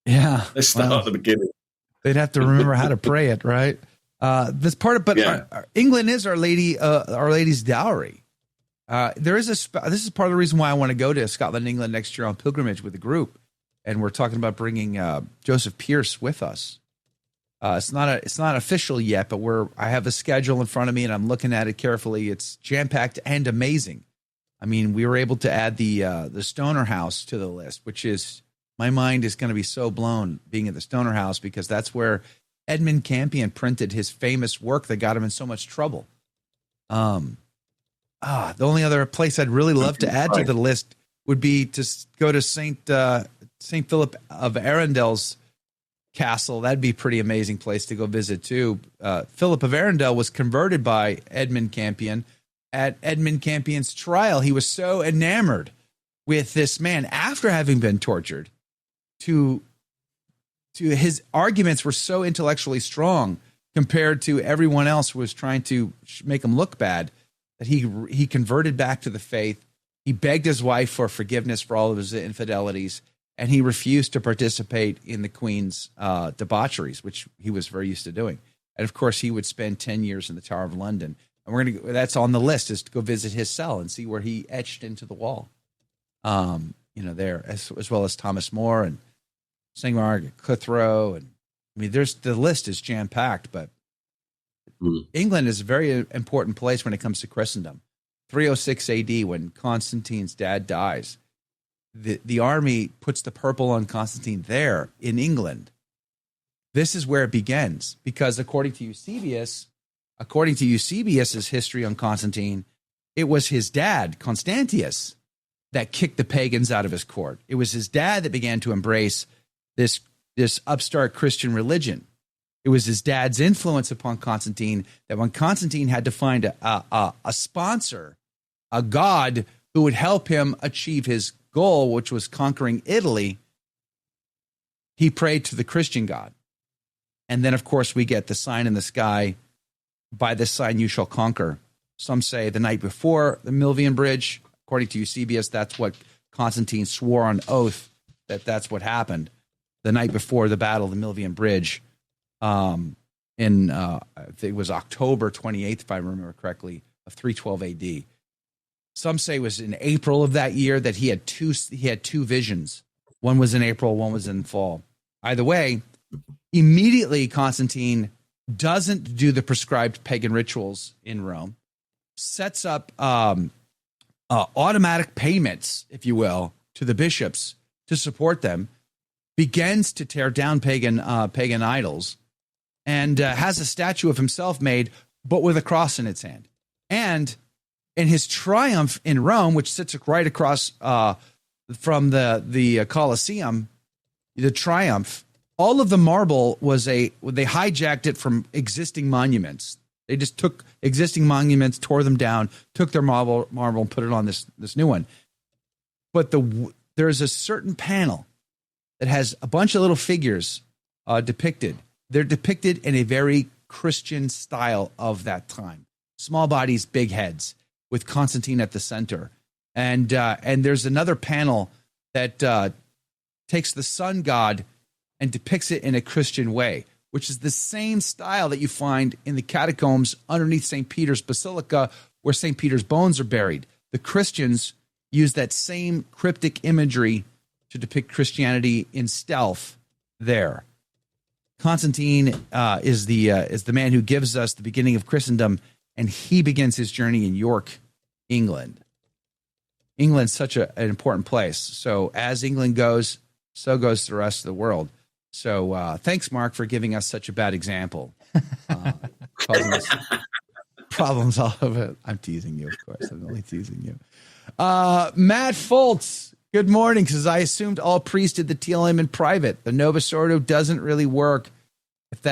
Yeah. Let's start at the beginning. They'd have to remember how to pray it, right? This part of, but Yeah. England is Our Lady's dowry. This is part of the reason why I want to go to Scotland, England next year on pilgrimage with a group, and we're talking about bringing Joseph Pierce with us. It's not official yet, but I have a schedule in front of me and I'm looking at it carefully. It's jam packed and amazing. I mean, we were able to add the Stoner House to the list, which is, my mind is going to be so blown being at the Stoner House, because that's where Edmund Campion printed his famous work that got him in so much trouble. The only other place I'd really love to add to the list would be to go to Saint Philip of Arundel's castle. That'd be a pretty amazing place to go visit too. Philip of Arundel was converted by Edmund Campion. At Edmund Campion's trial, he was so enamored with this man after having been tortured. To his arguments were so intellectually strong compared to everyone else who was trying to make him look bad, that he converted back to the faith. He begged his wife for forgiveness for all of his infidelities, and he refused to participate in the Queen's debaucheries, which he was very used to doing. And of course, he would spend 10 years in the Tower of London. And that's on the list, is to go visit his cell and see where he etched into the wall. There, as well as Thomas More and St. Margaret Clitheroe. And I mean, the list is jam packed, but England is a very important place when it comes to Christendom. 306 AD, when Constantine's dad dies, the army puts the purple on Constantine there in England. This is where it begins, because according to Eusebius's history on Constantine, it was his dad, Constantius, that kicked the pagans out of his court. It was his dad that began to embrace this upstart Christian religion. It was his dad's influence upon Constantine that when Constantine had to find a sponsor, a god who would help him achieve his goal, which was conquering Italy, he prayed to the Christian God. And then, of course, we get the sign in the sky, by this sign you shall conquer. Some say the night before the Milvian Bridge. According to Eusebius, that's what Constantine swore on oath, that's what happened. The night before the Battle of the Milvian Bridge, I think it was October 28th, if I remember correctly, of 312 AD. Some say it was in April of that year that he had two visions. One was in April, one was in fall. Either way, immediately Constantine doesn't do the prescribed pagan rituals in Rome, sets up automatic payments, if you will, to the bishops to support them, begins to tear down pagan idols, and has a statue of himself made, but with a cross in its hand. And in his triumph in Rome, which sits right across from the Colosseum, the triumph, all of the marble they hijacked it from existing monuments. They just took existing monuments, tore them down, took their marble and put it on this new one. But there's a certain panel that has a bunch of little figures depicted. They're depicted in a very Christian style of that time. Small bodies, big heads, with Constantine at the center. And there's another panel that takes the sun god and depicts it in a Christian way, which is the same style that you find in the catacombs underneath St. Peter's Basilica, where St. Peter's bones are buried. The Christians use that same cryptic imagery to depict Christianity in stealth there. Constantine is the man who gives us the beginning of Christendom, and he begins his journey in York, England. England's such an important place. So as England goes, so goes the rest of the world. So thanks, Mark, for giving us such a bad example. Causing us problems all of it. I'm teasing you, of course. I'm only teasing you. Matt Foltz, good morning. Says, I assumed all priests did the TLM in private. The Novus Ordo doesn't really work if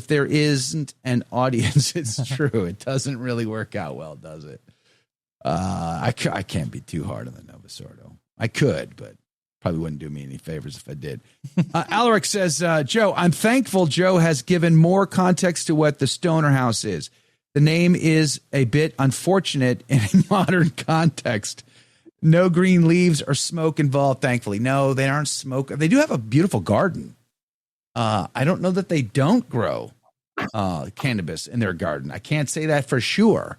there isn't an audience. It's true. It doesn't really work out well, does it? I can't be too hard on the Novus Ordo. I could, but probably wouldn't do me any favors if I did. Alaric says, Joe, I'm thankful Joe has given more context to what the Stoner House is. The name is a bit unfortunate in a modern context. No green leaves or smoke involved, thankfully. No, they aren't smoke. They do have a beautiful garden. I don't know that they don't grow cannabis in their garden. I can't say that for sure,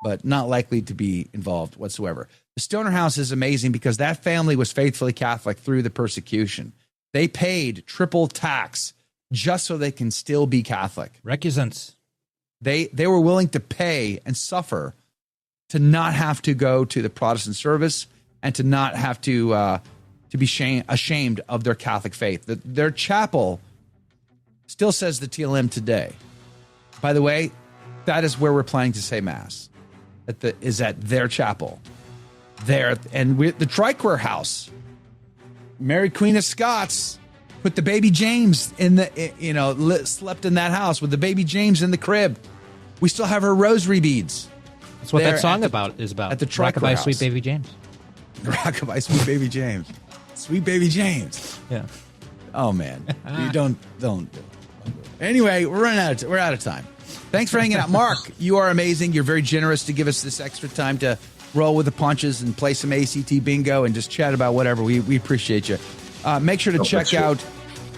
but not likely to be involved whatsoever. The Stoner House is amazing because that family was faithfully Catholic through the persecution. They paid triple tax just so they can still be Catholic. Recusants. They were willing to pay and suffer to not have to go to the Protestant service and to not have to be ashamed of their Catholic faith. Their chapel still says the TLM today. By the way, that is where we're planning to say Mass. Is at their chapel. There, and the Triquare House, Mary Queen of Scots, put the baby James in slept in that house with the baby James in the crib. We still have her rosary beads. That's what that song is about. At the Triquare House. Sweet Baby James. Rockabye, Sweet Baby James. Sweet Baby James. Yeah. Oh man, you don't. Anyway, we're out of time. Thanks for hanging out, Mark. You are amazing. You're very generous to give us this extra time to roll with the punches and play some ACT bingo and just chat about whatever. We appreciate you. Make sure to check out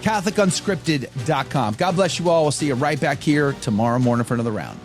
CatholicUnscripted.com. God bless you all. We'll see you right back here tomorrow morning for another round.